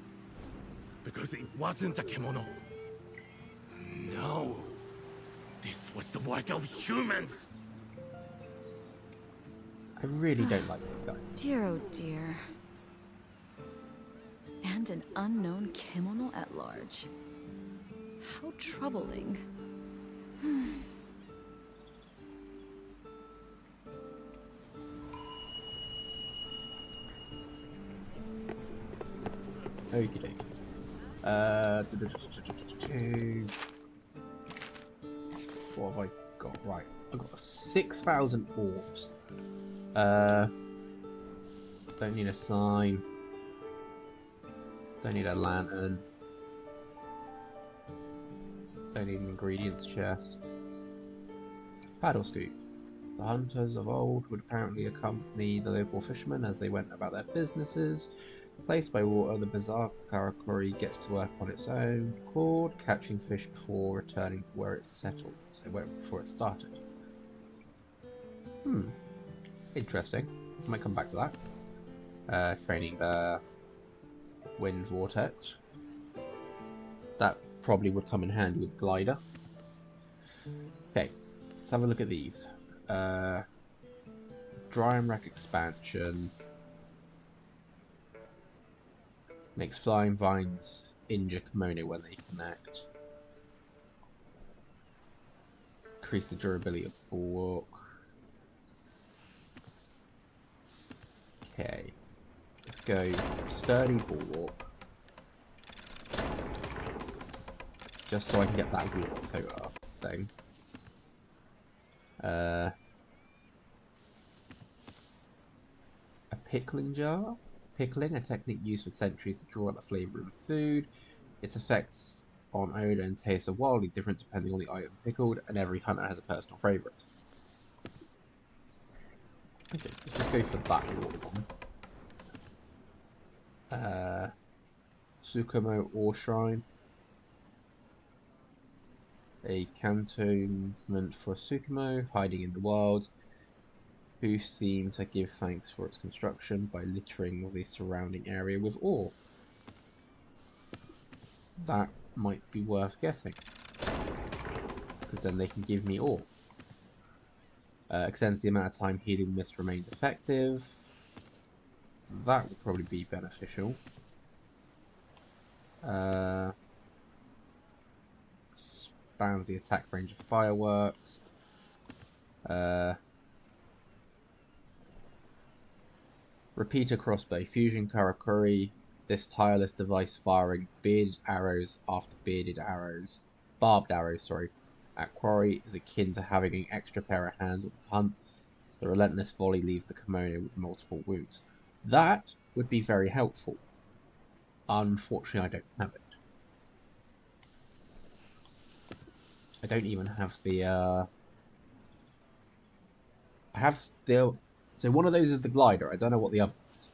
Because it wasn't a kimono. No. This was the work of humans. I really don't like this guy. Dear oh dear. And an unknown kimono at large. How troubling. Okie dokie. What have I got? Right, I've got 6,000 orbs. Don't need a sign. Don't need a lantern. Don't need an ingredients chest. Paddle scoop. The hunters of old would apparently accompany the local fishermen as they went about their businesses. Placed by water, the bizarre karakuri gets to work on its own accord, catching fish before returning to where it settled. So before it started. Interesting. Might come back to that. Training the wind vortex. That probably would come in handy with glider. Okay, let's have a look at these. Dry and Wreck expansion. Makes flying vines injure kimono when they connect. Increase the durability of the bulwark. Okay. Let's go sturdy bulwark. Just so I can get that water thing. A pickling jar. Pickling, a technique used for centuries to draw out the flavour of food. Its effects on odour and taste are wildly different depending on the item pickled, and every hunter has a personal favourite. Okay, let's just go for that one. Tsukumo Ore Shrine. A cantonment for Tsukumo, hiding in the wilds, who seem to give thanks for its construction by littering the surrounding area with ore. That might be worth getting, because then they can give me ore. Extends the amount of time healing mist remains effective. That would probably be beneficial. Expands the attack range of fireworks. Repeater crossbow, fusion karakuri. This tireless device firing bearded arrows after bearded arrows, barbed arrows, sorry, at quarry is akin to having an extra pair of hands on the hunt. The relentless volley leaves the kimono with multiple wounds. That would be very helpful. Unfortunately, I don't have it. I don't even have the, I have the, so one of those is the glider, I don't know what the other is.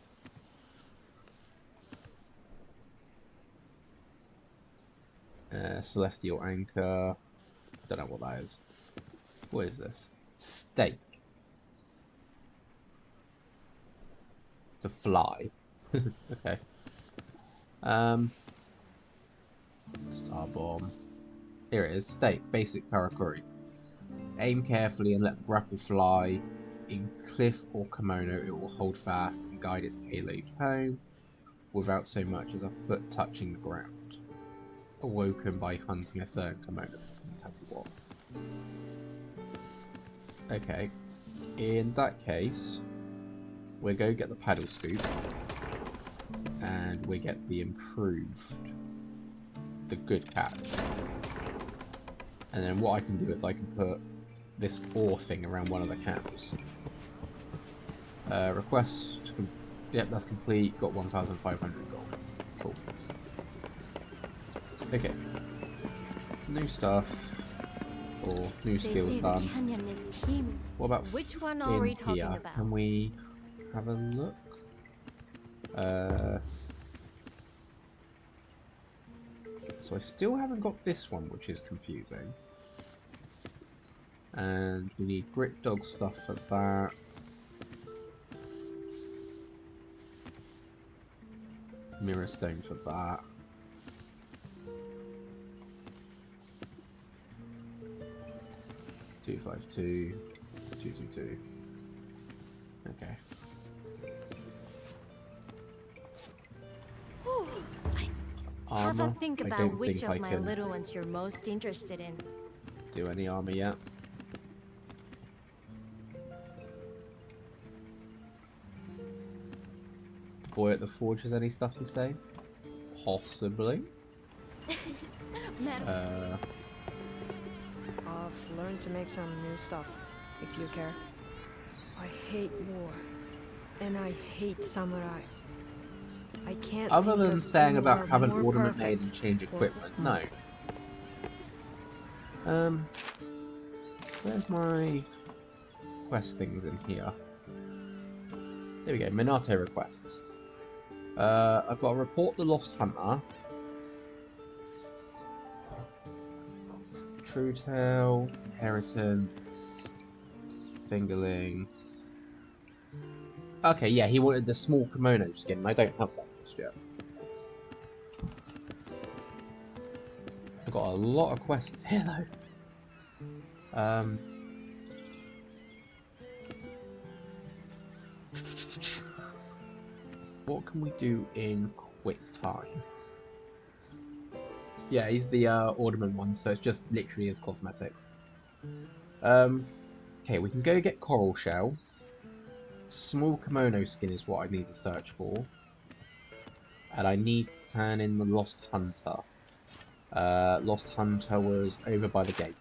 Celestial Anchor, don't know what that is. What is this? Stake. To fly. Okay. Star Bomb. Here it is. Stake. Basic Karakuri. Aim carefully and let the grapple fly. In cliff or kimono, it will hold fast and guide its payload home without so much as a foot touching the ground. Awoken by hunting a certain kimono. Let's tell you what. Okay. In that case, we'll go get the paddle scoop. And we get the improved. The good catch. And then what I can do is I can put this ore thing around one of the camps. Request. Yep, that's complete. Got 1,500 gold. Cool. Okay. New stuff. Or new skills done. What about which one are we talking here? about? Can we have a look? So I still haven't got this one, which is confusing. And we need Grit Dog stuff for that. Mirror Stone for that. $252, $222. Okay. Have a Armor. think I about don't which think of I my can little ones you're most interested in. do any armor yet. Boy at the Forge, has any stuff you say? Possibly. I've learned to make some new stuff, if you care. I hate war, and I hate samurai. I can't. Other think than of saying about anywhere having more ornament made perfect and change for- equipment, no. Where's my quest things in here? There we go, Minato requests. I've got to report the Lost Hunter. True Tale, Inheritance, Fingerling. Okay, yeah, he wanted the small kimono skin, and I don't have that just yet. I've got a lot of quests here, though. What can we do in quick time? Yeah, he's the ornament one, so it's just literally his cosmetics. Okay, we can go get coral shell. Small kimono skin is what I need to search for. And I need to turn in the Lost Hunter. Lost Hunter was over by the gate.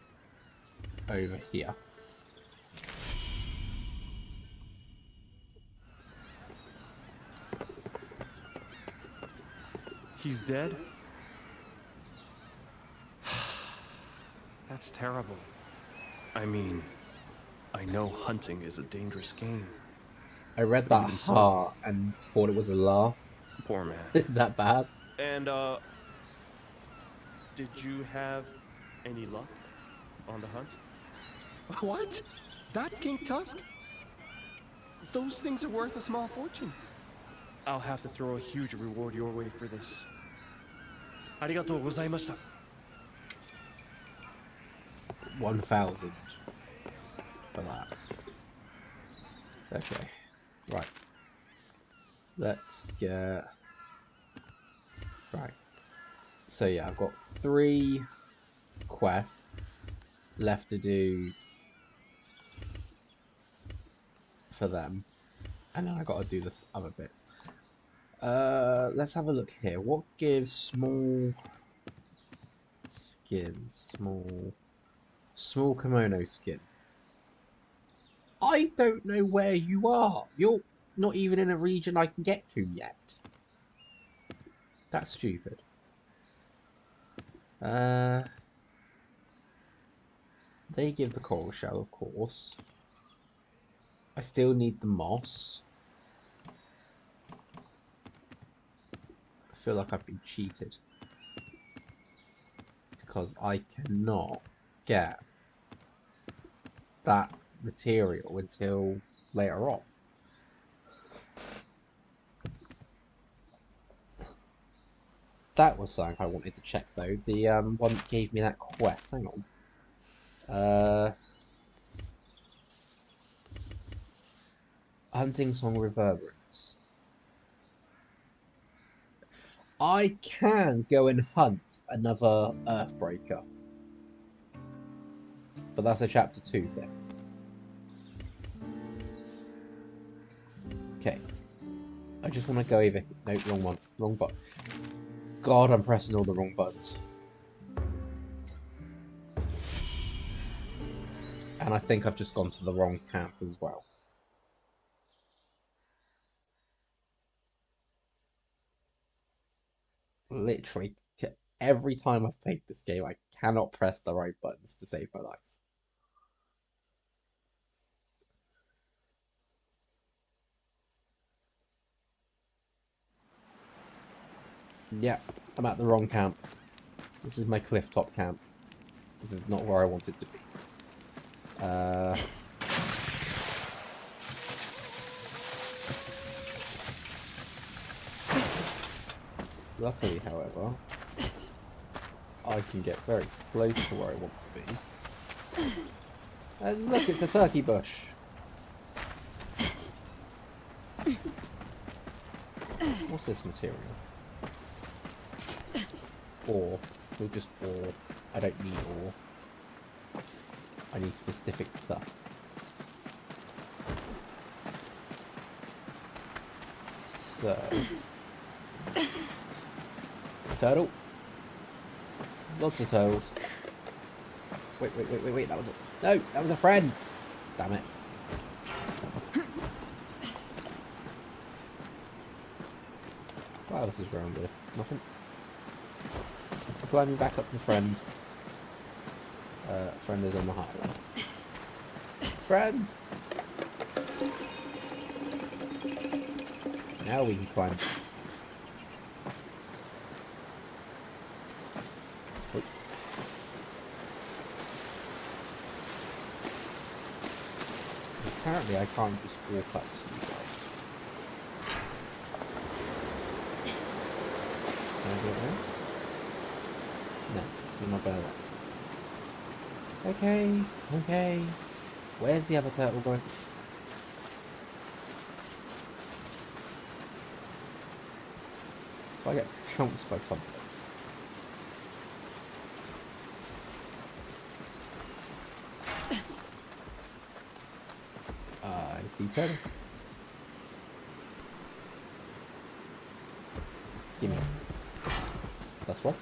Over here. He's dead? That's terrible. I mean, I know hunting is a dangerous game. I read that heart and thought it was a laugh. Poor man. Is that bad? And, did you have any luck on the hunt? What? That pink tusk? Those things are worth a small fortune. I'll have to throw a huge reward your way for this. Arigatou gozaimashita. 1,000 for that. Okay, right. Let's get... Right. So yeah, I've got 3 quests left to do for them. And then I got to do the other bits. Let's have a look here. What gives small skins? Small kimono skin. I don't know where you are. You're not even in a region I can get to yet. That's stupid. They give the coral shell, of course. I still need the moss. I feel like I've been cheated. Because I cannot get that material until later on. That was something I wanted to check though. The one that gave me that quest. Hang on. Hunting Song Reverberance. I can go and hunt another Earthbreaker. But that's a chapter 2 thing. Okay. I just want to go over... No, wrong one. Wrong button. God, I'm pressing all the wrong buttons. And I think I've just gone to the wrong camp as well. Literally, every time I've played this game, I cannot press the right buttons to save my life. Yeah, I'm at the wrong camp. This is my clifftop camp. This is not where I wanted to be. Luckily, however, I can get very close to where I want to be. And look, it's a turkey bush. What's this material? Ore. We'll just ore. I don't need ore. I need specific stuff. So... Turtle. Lots of turtles. Wait, that was a... No, that was a friend! Damn it. What else is around here? Nothing. Climbing back up the friend. Friend is on the highway. Friend! Now we can climb. Wait. Apparently I can't just walk up to you guys. Can I go there? No, you're not gonna let. Okay, okay. Where's the other turtle going? If I get pounced by something. a sea turtle. Gimme. That's one.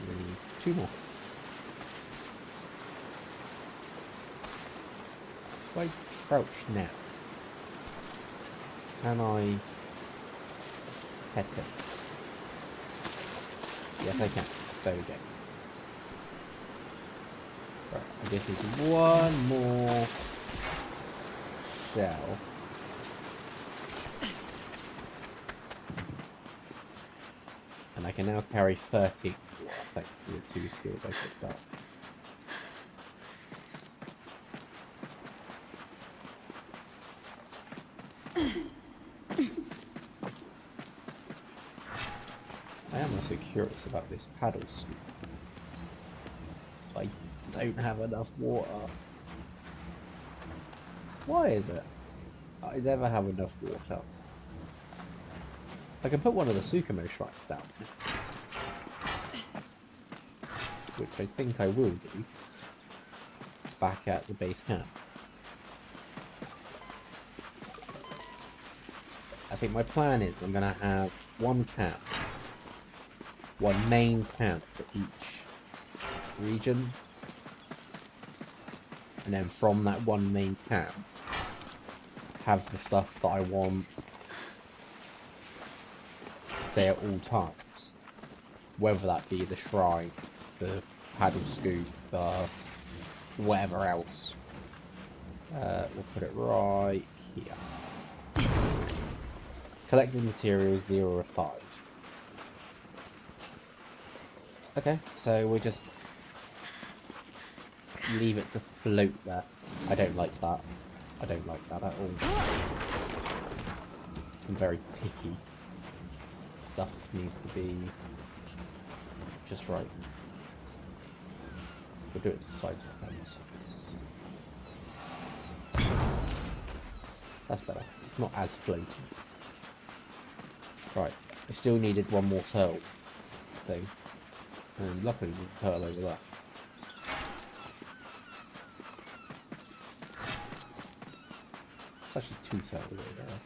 We need 2 more. If I crouch now, can I pet it? Yes, I can. There we go. Right, I just need 1 more shell. And I can now carry 13 thanks to the 2 skills I picked up. I am also curious about this paddle scoop. I don't have enough water. Why is it? I never have enough water. I can put one of the Tsukumo shrines down, which I think I will do, back at the base camp. I think my plan is I'm going to have 1 camp, 1 main camp for each region, and then from that 1 main camp, have the stuff that I want there at all times, whether that be the shrine, the paddle scoop, the whatever else. We'll put it right here. Collected materials 0 of 5. Okay, so we just leave it to float there. I don't like that. I don't like that at all. I'm very picky. Stuff needs to be just right. We'll do it side of the fence. That's better. It's not as floaty. Right, I still needed 1 more turtle thing. And luckily there's a turtle over there. Actually 2 turtles over there.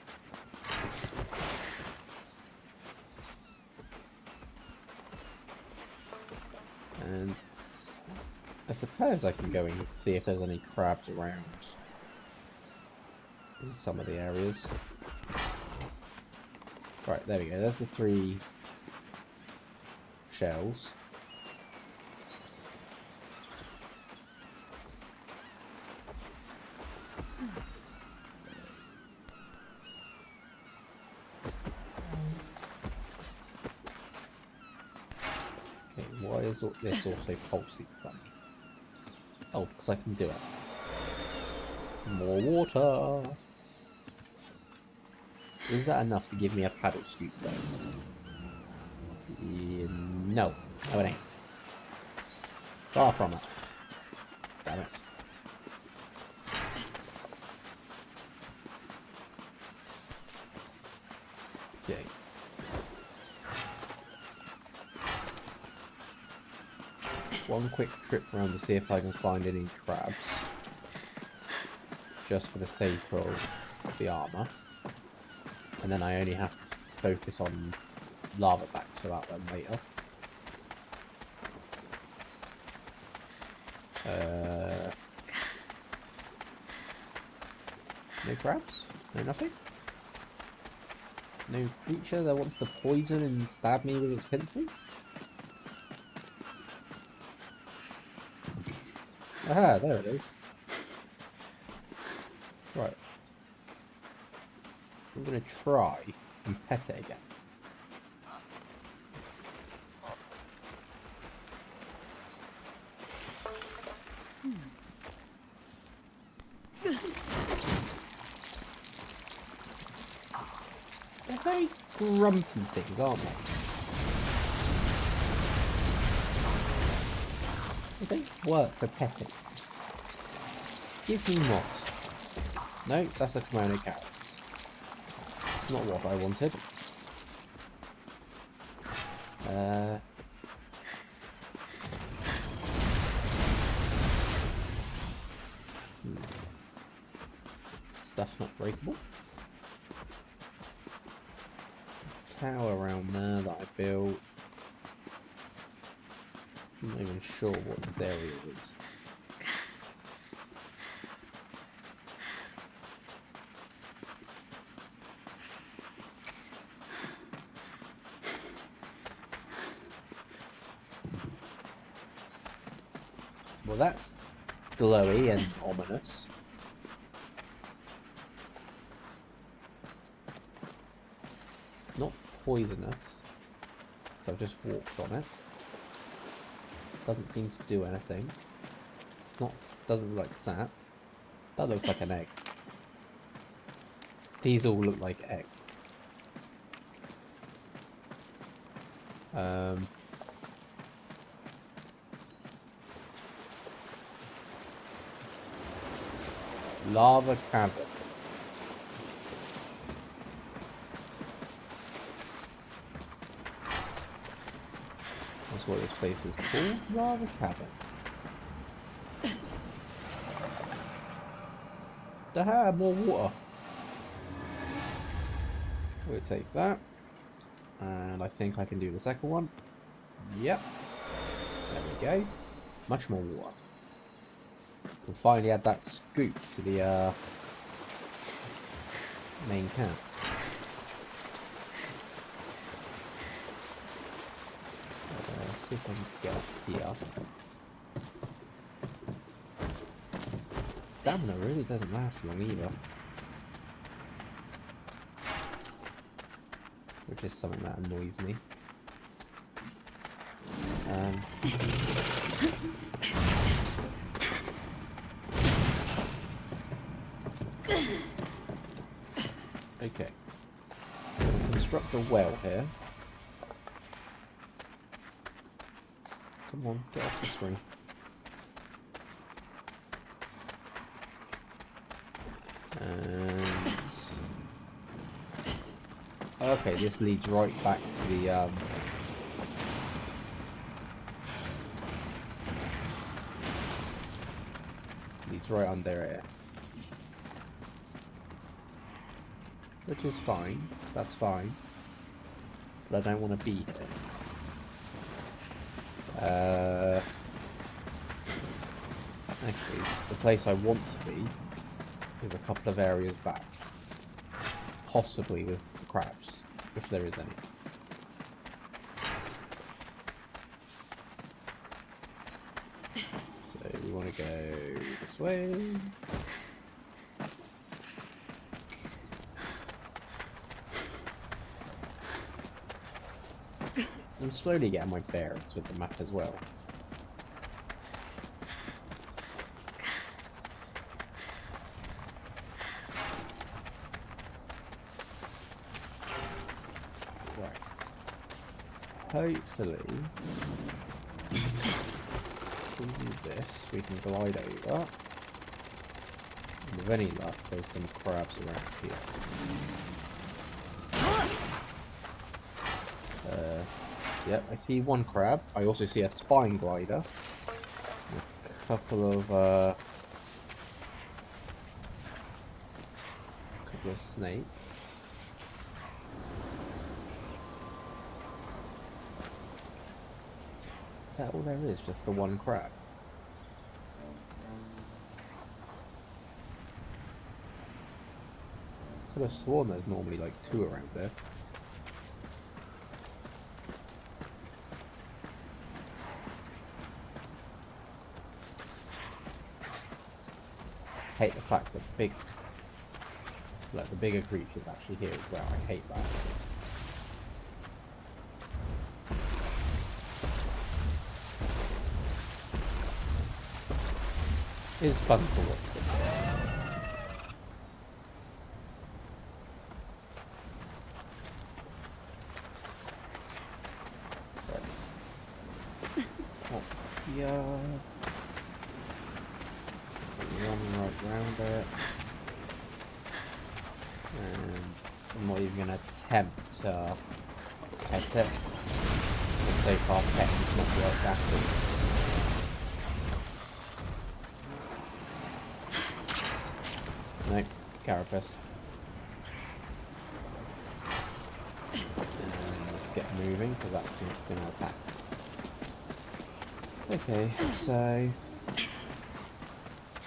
And I suppose I can go and see if there's any crabs around in some of the areas. Right, there we go. There's the 3 shells. Okay, why is this also pulsing funny? Oh, because I can do it. More water! Is that enough to give me a paddle scoop though? No. No it ain't. Far from it. Damn it. Okay. One quick trip around to see if I can find any crabs. Just for the sake of the armor. And then I only have to focus on lava backs for that one later. No crabs? No nothing? No creature that wants to poison and stab me with its pincers? Aha, there it is. Right. I'm gonna try and pet it again. They're very grumpy things, aren't they? They don't work for petting. Give me moss. No, that's a kimono carrot. It's not what I wanted. Stuff's not breakable. Tower around there that I built. I'm not even sure what this area is. Well, that's glowy and ominous. It's not poisonous. I've just walked on it. Doesn't seem to do anything. It's not. Doesn't look like sap. That looks like an egg. These all look like eggs. Lava cavern. That's what this place is called. Lava cavern. Daha, more water. We'll take that. And I think I can do the second one. Yep. There we go. Much more water. We'll finally add that scoop to the main camp. See if I can get up here. Stamina really doesn't last long either. Which is something that annoys me. Okay. We'll construct a well here. Come on, get off the screen. And okay, this leads right back to the leads right under it. Which is fine, that's fine. But I don't want to be here. Actually, the place I want to be is a couple of areas back. Possibly with the crabs, if there is any. So we want to go this way. I'm slowly getting my bearings with the map as well. Right. Hopefully, if we do this, we can glide over. And with any luck, there's some crabs around here. Yep, I see one crab. I also see a spine glider. A couple of snakes. Is that all there is? Just the one crab? Could have sworn there's normally like two around there. I hate the fact that the bigger creatures actually here as well. I hate that. It is fun to watch them. Right. Off here. Run right round it. And I'm not even going to attempt to pet it. Because so far petting's not worked at all. Nope. carapace. And let's get moving, because that's going to attack. Okay, so...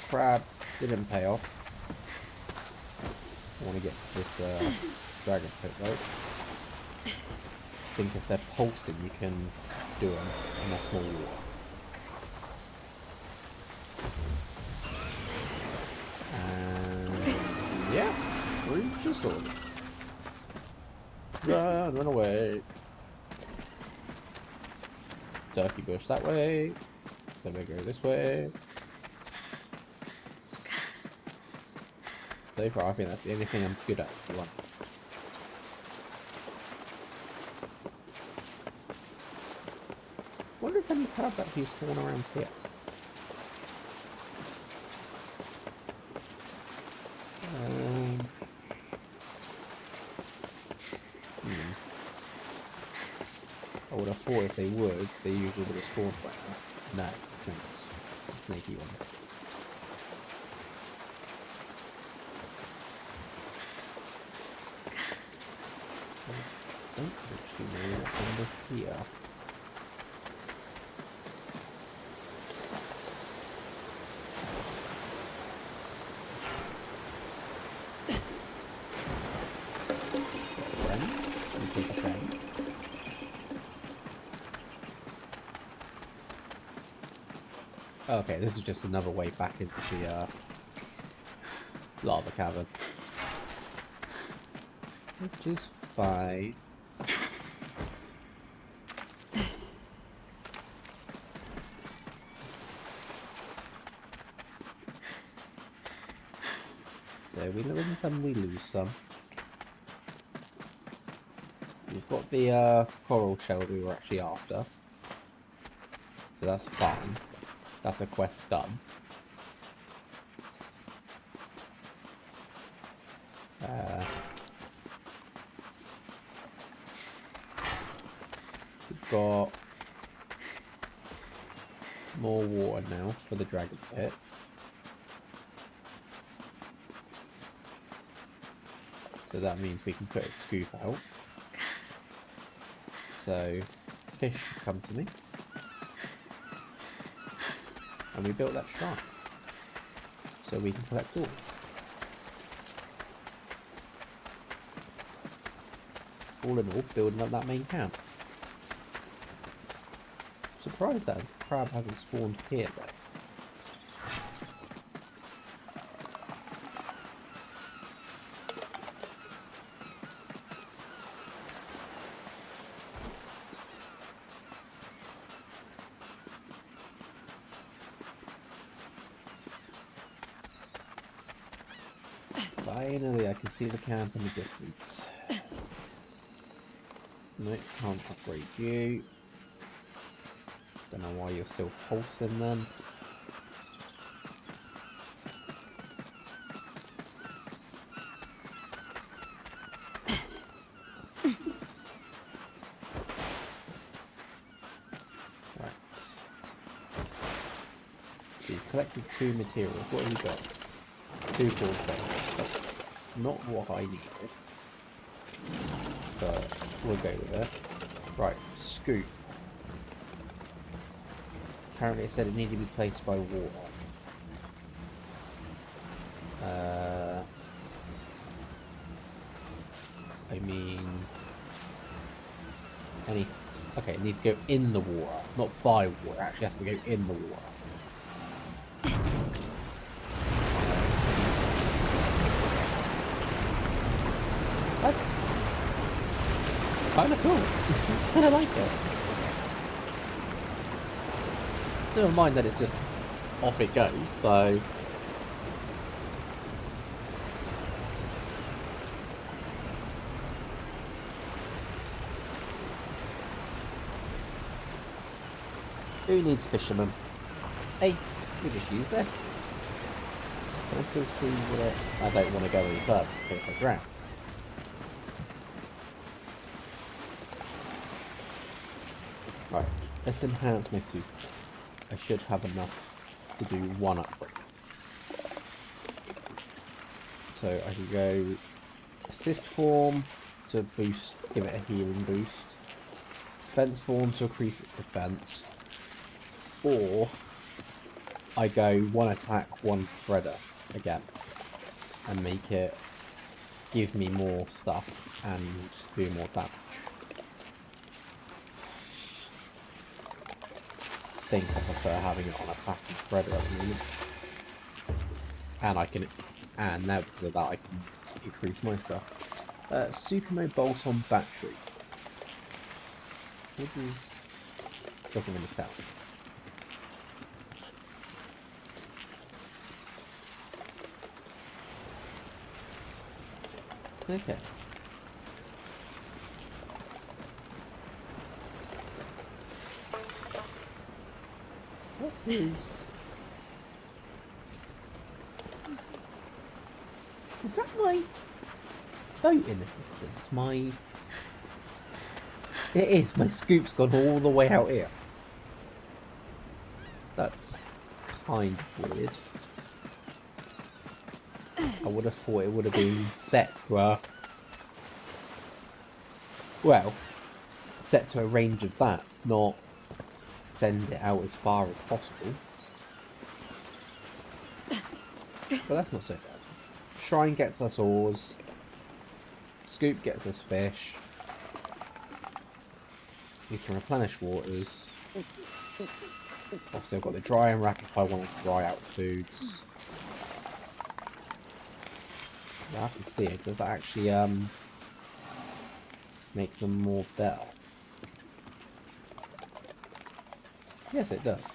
crab didn't pay off. I want to get to this dragon pit, right? I think if they're pulsing, you can do them, and that's more water. And yeah, reach the sword. Run away. Turkey bush that way. Then we go this way. So far, I think that's the only thing I'm good at for one. Wonder if any crabs actually spawn around here. I would have thought if they would, they usually would have spawned by now. No, it's the snakes. It's the snaky ones. I don't actually know what's under here. Okay, this is just another way back into the lava cavern. Which is fine. So we win some, we lose some. We've got the coral shell we were actually after. So that's fine. That's a quest done. We've got more water now for the dragon pits. So that means we can put a scoop out. So fish come to me. And we built that shrine. So we can collect ore. All in all, building up that main camp. Surprised that crab hasn't spawned here though. Finally, I can see the camp in the distance. Nope, can't upgrade you. Don't know why you're still pulsing then. Right. We've collected 2 materials. What have we got? 2 core stones. That's not what I needed. But we'll go with it. Right, scoop. Apparently it said it needed to be placed by water. I mean... Okay, it needs to go in the water, not by water. It actually has to go in the water. That's kind of cool. I kind of like it. Never mind that it's just off it goes, so... Who needs fishermen? Hey, we just use this. Can I still see where... I don't want to go any further in case I drown. Right, let's enhance my super. I should have enough to do 1 upgrade. So I can go assist form to boost, give it a healing boost. Defense form to increase its defense. Or I go one attack, one threader again. And make it give me more stuff and do more damage. I think I prefer having it on attack and threader at the moment. And now because of that I can increase my stuff. Tsukumo bolt-on battery. What does... doesn't really tell. Okay. What is... Is that my boat in the distance? My... It is, my scoop's gone all the way out here. That's kind of weird. I would have thought it would have been set to a... well, set to a range of that, not send it out as far as possible. But that's not so bad. Shrine gets us oars. Scoop gets us fish. We can replenish waters. Obviously I've got the drying rack if I want to dry out foods. I have to see it. Does that actually make them more better? Yes, it does.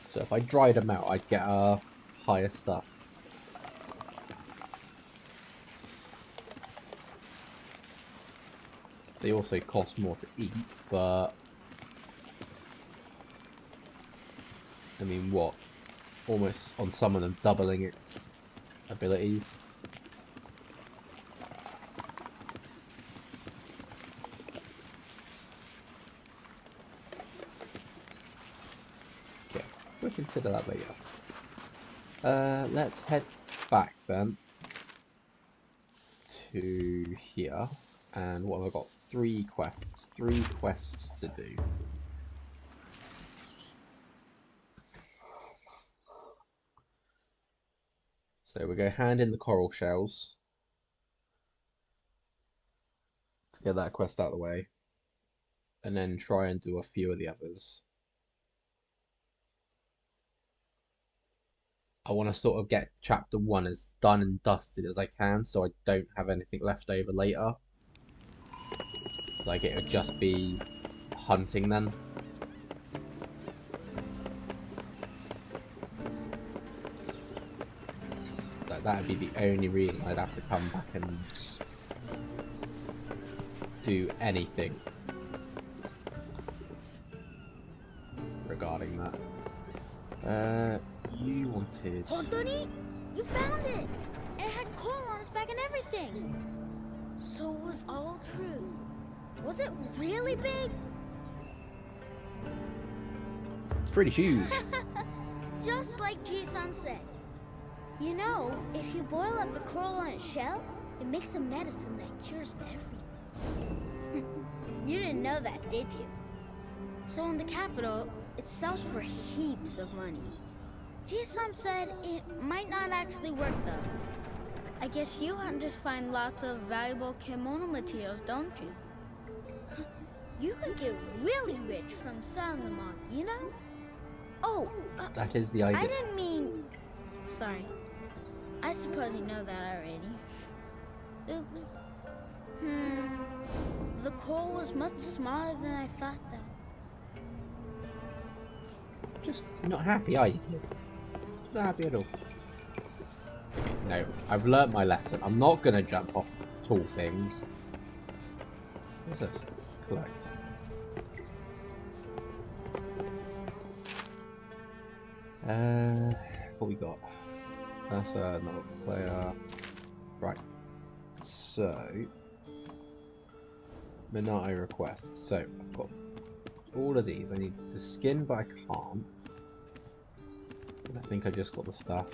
So if I dried them out, I'd get higher stuff. They also cost more to eat, but I mean, what? Almost on some of them doubling its abilities. Okay, we'll consider that later. Let's head back then to here. And what have I got? 3 quests. 3 quests to do. So we go hand in the coral shells to get that quest out of the way, and then try and do a few of the others. I want to sort of get chapter 1 as done and dusted as I can, so I don't have anything left over later. Like, it would just be hunting then. Like, that would be the only reason I'd have to come back and do anything regarding that. You wanted... Hontoni? You found it! And it had coral on its back and everything! So it was all true. Was it really big? Pretty huge. Just like Ji-san said. You know, if you boil up the coral on its shell, it makes a medicine that cures everything. You didn't know that, did you? So in the capital, it sells for heaps of money. Ji-san said it might not actually work though. I guess you hunters find lots of valuable kimono materials, don't you? You could get really rich from selling them on, you know? Oh, that is the idea. I didn't mean... Sorry. I suppose you know that already. Oops. The coral was much smaller than I thought, though. Just not happy, are you, kid? Not happy at all. Okay, no, I've learnt my lesson. I'm not gonna jump off tall things. What's this? Collect. What we got? That's another player. Right. So, Minato requests. So, I've got all of these. I need the skin, but I can't. I think I just got the stuff.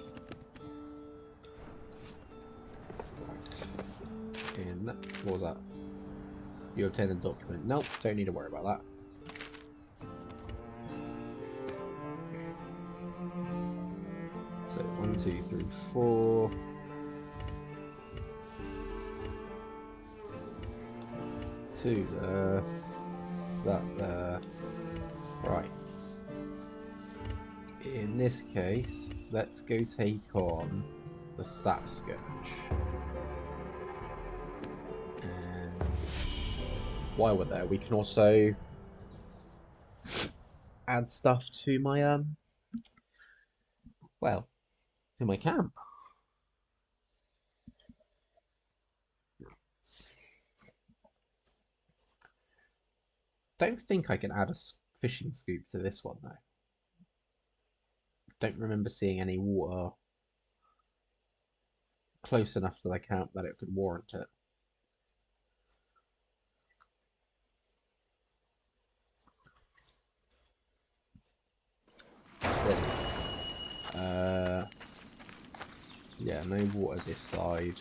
No, what was that? You obtained the document. Nope, don't need to worry about that. So 1, 2, 3, 4. Two there. That there. Right. In this case, let's go take on the Sap Scourge. And while we're there, we can also add stuff to my well, to my camp. Don't think I can add a fishing scoop to this one though. Don't remember seeing any water close enough to the camp that it could warrant it. Yeah, no water this side.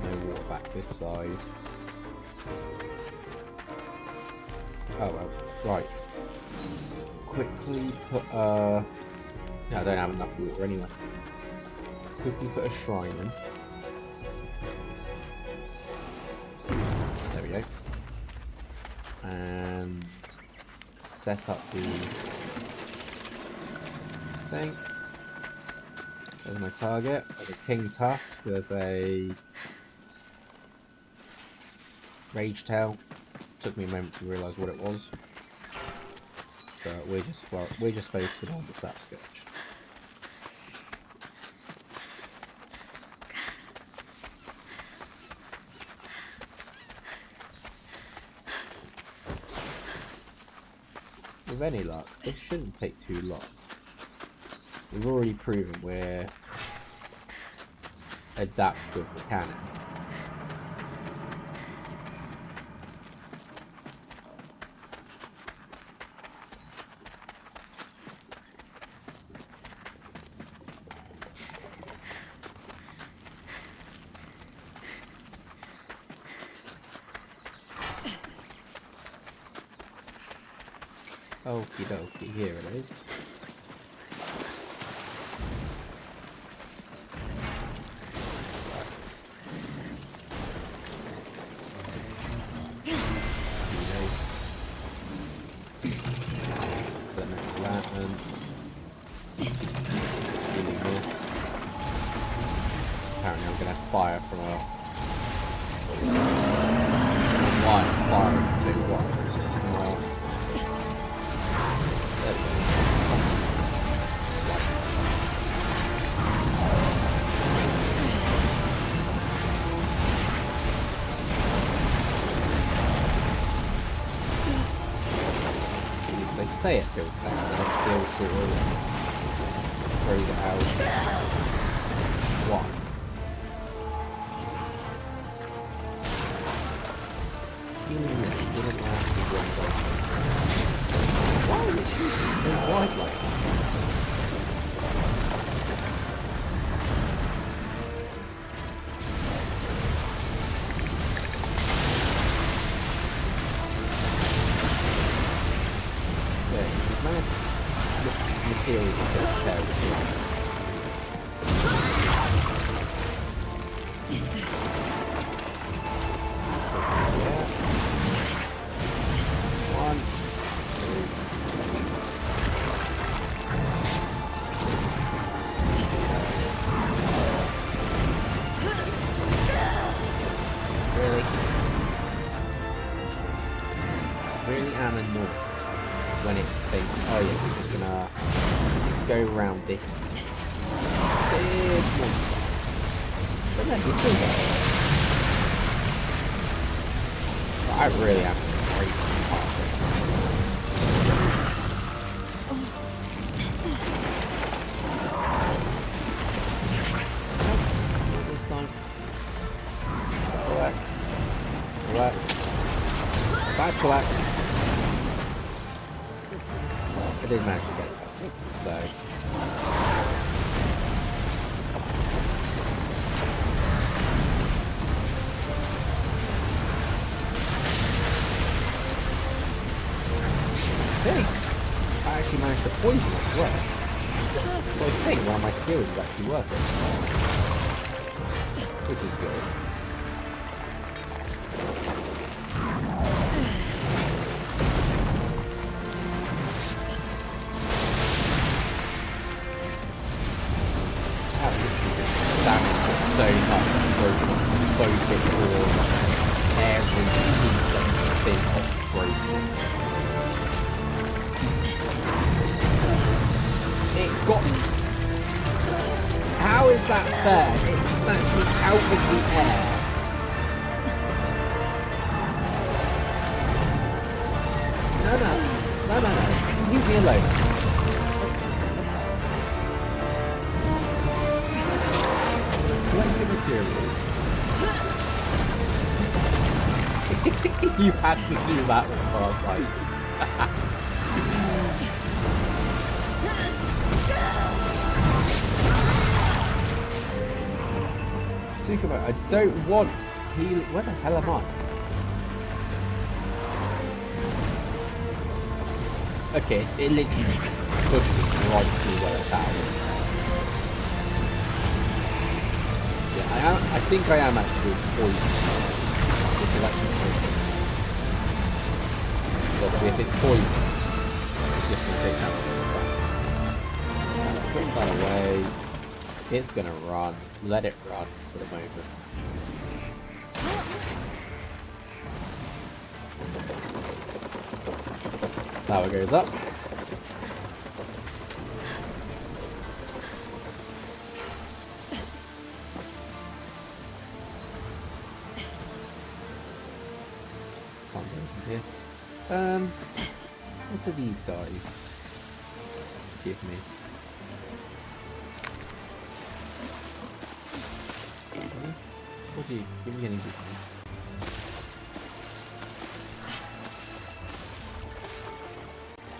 No water back this side. Oh well, right. Quickly put yeah, I don't have enough water anyway. Quickly put a shrine in. There we go. And set up the thing. There's my target. There's a King Tusk. There's a Rage Tail. Took me a moment to realise what it was, but we're just focusing on the Sap Scourge. With any luck, this shouldn't take too long. We've already proven we're adept with the cannon. Okie dokie, here it is. Apparently I'm gonna have fire from a line firing so what? It's just gonna they say it feels better, but it still sort of throws it out. Why? Healing this didn't last as long as I expected. Why is it shooting so wide like that? Material with this tail with One, two. Really? Really am annoyed when it states, oh yeah, we're just gonna go around this big monster. But then we still go. But I really am great past it. Not this time. Collect. Collect. Bad collect. I did manage to get it. So think I actually managed to poison it as well. So I think one of my skills is actually working. Which is good. That literally just damaged it so much and broken both its orbs. Every insect thing was broken. It got... How is that fair? It snatched me out of the air. No. Leave me alone. Collecting materials. You had to do that with Farsight. Tsukumo, I don't want healing. Where the hell am I? Okay, it literally pushed me right through where it's at. Yeah, I think I am actually doing poison, which is actually poison. Obviously, if it's poison, it's just gonna take that one. Put that away. It's gonna run. Let it run for the moment. Tower goes up. Can't go from here. What do these guys give me? What do you give me anything?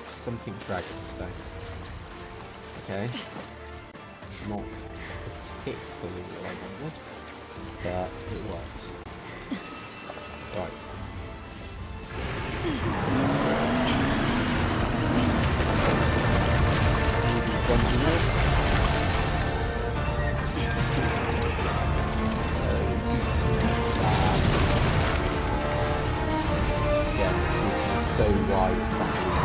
Something Dragonstone. Okay. Not particularly what I wanted, but it works. Right. So wide it's actually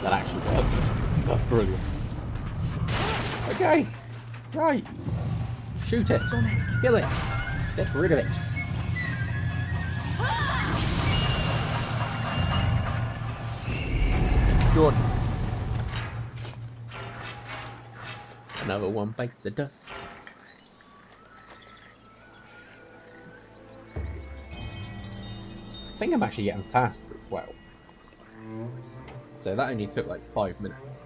that actually works. That's brilliant. Okay, right. Shoot it. Kill it. Get rid of it. Good. Another one bites the dust. I think I'm actually getting faster as well. So that only took like 5 minutes.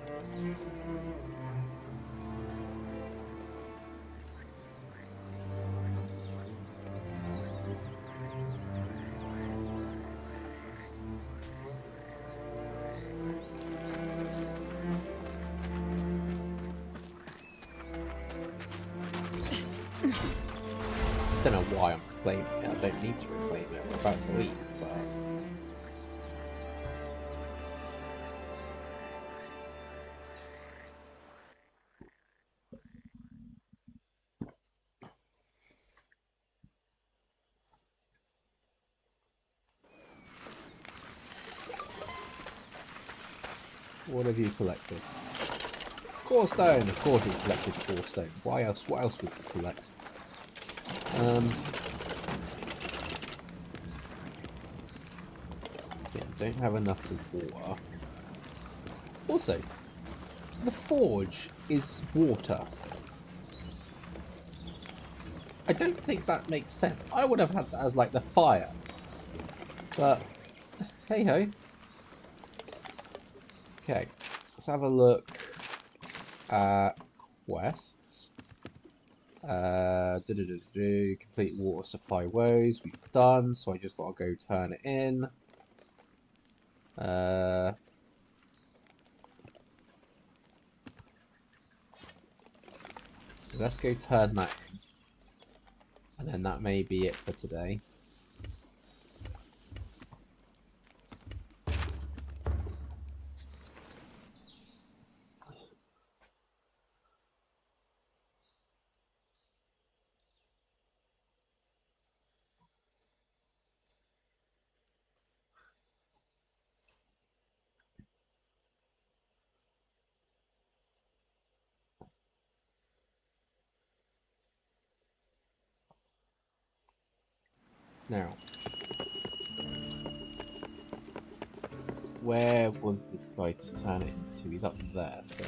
I don't know why I'm reclaiming it. I don't need to reclaim it. I'm about to leave, but... What have you collected? Core stone! Of course you collected core stone. Why else? What else would you collect? Yeah, don't have enough of water. Also, the forge is water. I don't think that makes sense. I would have had that as like the fire. But, hey ho. Okay, let's have a look at quests. Complete water supply woes, we've done, so I just gotta go turn it in. So let's go turn that in. And then that may be it for today. Now, where was this guy to turn it into? He's up there, so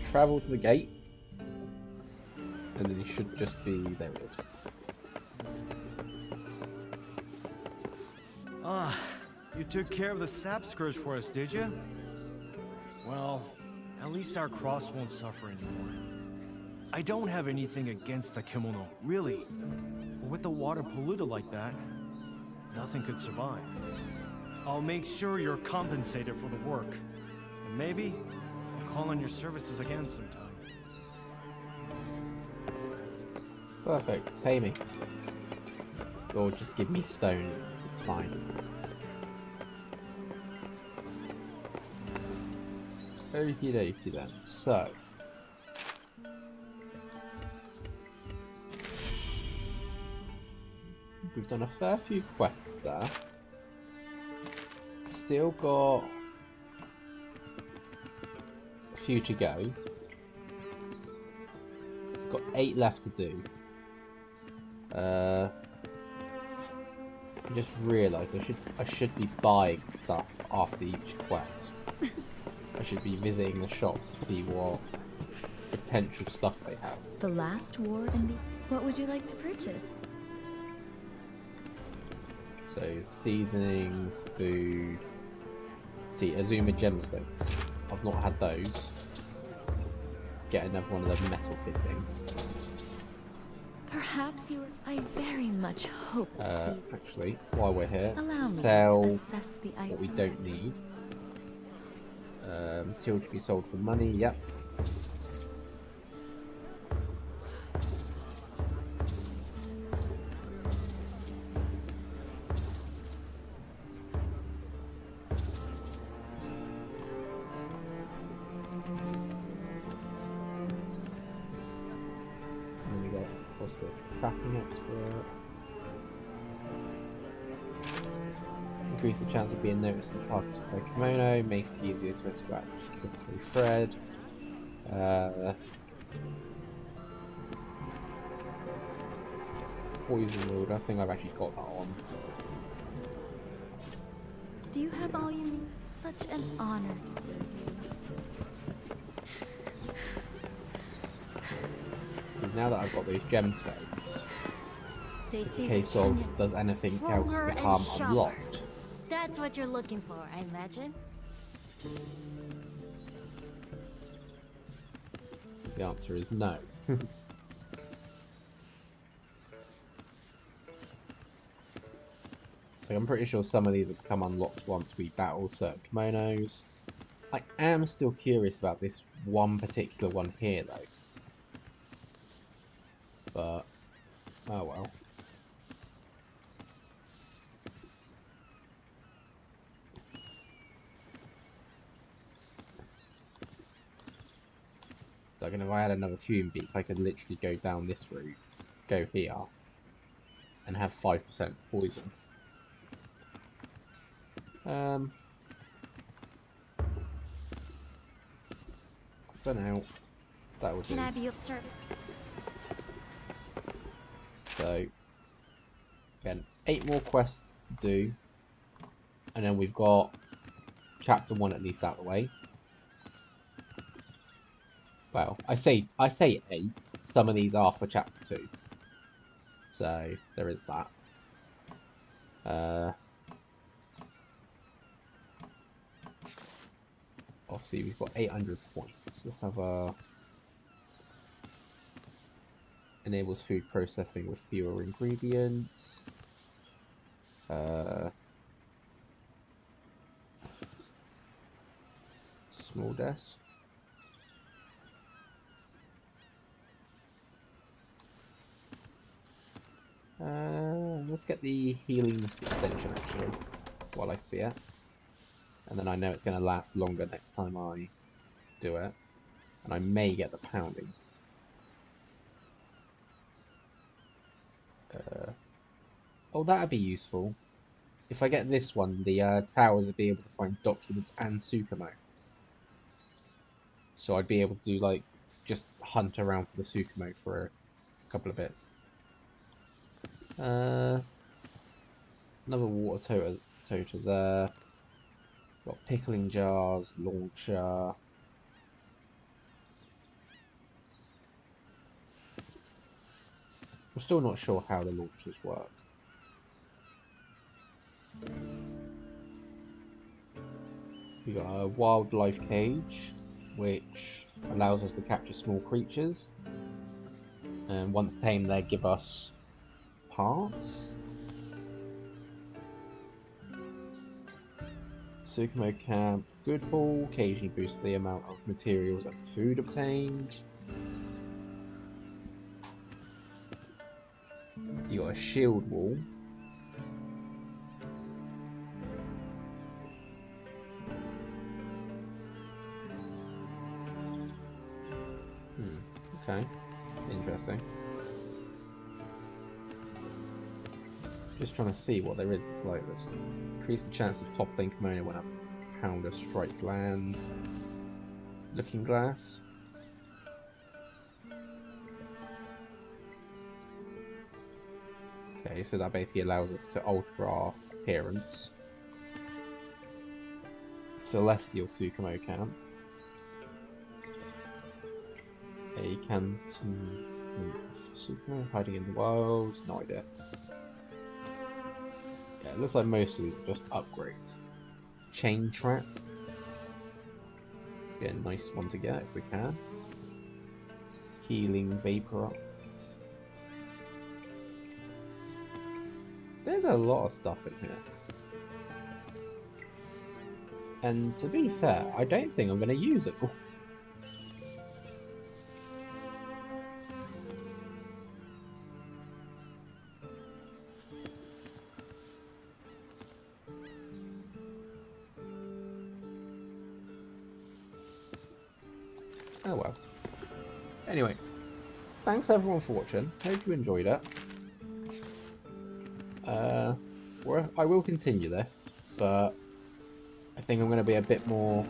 travel to the gate, and then he should just be, there it is. Ah, you took care of the sap scourge for us, did you? Well, at least our cross won't suffer anymore. I don't have anything against the kimono, really. But with the water polluted like that, nothing could survive. I'll make sure you're compensated for the work. And maybe I'll call on your services again sometime. Perfect, pay me. Or just give me stone, it's fine. Okie dokie then, so. We've done a fair few quests there. Still got a few to go. Got 8 left to do. I just realised I should be buying stuff after each quest. I should be visiting the shop to see what potential stuff they have. The last war in the... What would you like to purchase? So, seasonings, food... See, Azuma gemstones. I've not had those. Get another one of the metal fitting. Perhaps you... I very much hope to see... Actually, while we're here, Allow me sell to assess the item. what we don't need. Material to be sold for money, yep. And then we got, what's this? Tracking expert. Increase the chance of being noticed and targeted by kimono, makes it easier to extract quickly thread. Poison World, I think I've actually got that on. Do you have all you need? Such an honor to see you. So now that I've got those gemstones, it's a case of does anything else become unlocked? That's what you're looking for, I imagine. The answer is no. So I'm pretty sure some of these have become unlocked once we battle certain kimonos. I am still curious about this one particular one here though. But, oh well. So again, if I had another fume beak, I could literally go down this route, go here, and have 5% poison. For now, that will do. Can I be of service? So, again, 8 more quests to do, and then we've got chapter 1 at least out of the way. Well, I say 8. Some of these are for chapter 2, so there is that. see, we've got 800 points. Let's have a... Enables food processing with fewer ingredients. Small desk. Let's get the healing mist extension actually, while I see it. And then I know it's going to last longer next time I do it. And I may get the pounding. Oh, that'd be useful. If I get this one, the towers would be able to find documents and Tsukumo. So I'd be able to do, like, just hunt around for the Tsukumo for a couple of bits. Another water total there. Got pickling jars, launcher. I'm still not sure how the launchers work. We got a wildlife cage, which allows us to capture small creatures. And once tamed, they give us parts. Tsukumo Camp, good haul, occasionally boosts the amount of materials and food obtained. You got a shield wall. Okay, interesting. Just trying to see what there is that's like this. Increase the chance of toppling kimono when a pounder strike lands. Looking glass. Okay, so that basically allows us to alter our appearance. Celestial Tsukumo Camp. A canton of Tsukumo hiding in the wilds. No idea. Yeah, it looks like most of these are just upgrades. Chain trap. Be a nice one to get if we can. Healing vapor. There's a lot of stuff in here. And to be fair, I don't think I'm going to use it. Oof. Oh well. Anyway, thanks everyone for watching. Hope you enjoyed it. I will continue this, but I think I'm going to be a bit more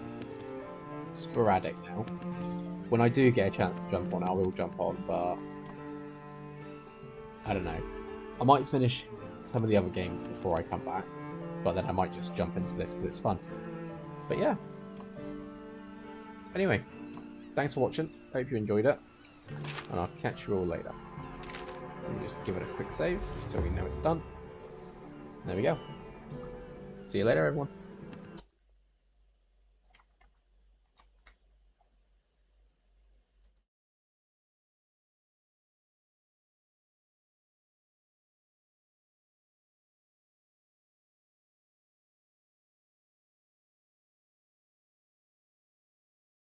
sporadic now. When I do get a chance to jump on, I will jump on, but I don't know. I might finish some of the other games before I come back, but then I might just jump into this because it's fun. But yeah. Anyway, thanks for watching. Hope you enjoyed it, and I'll catch you all later. Let me just give it a quick save so we know it's done. There we go. See you later, everyone.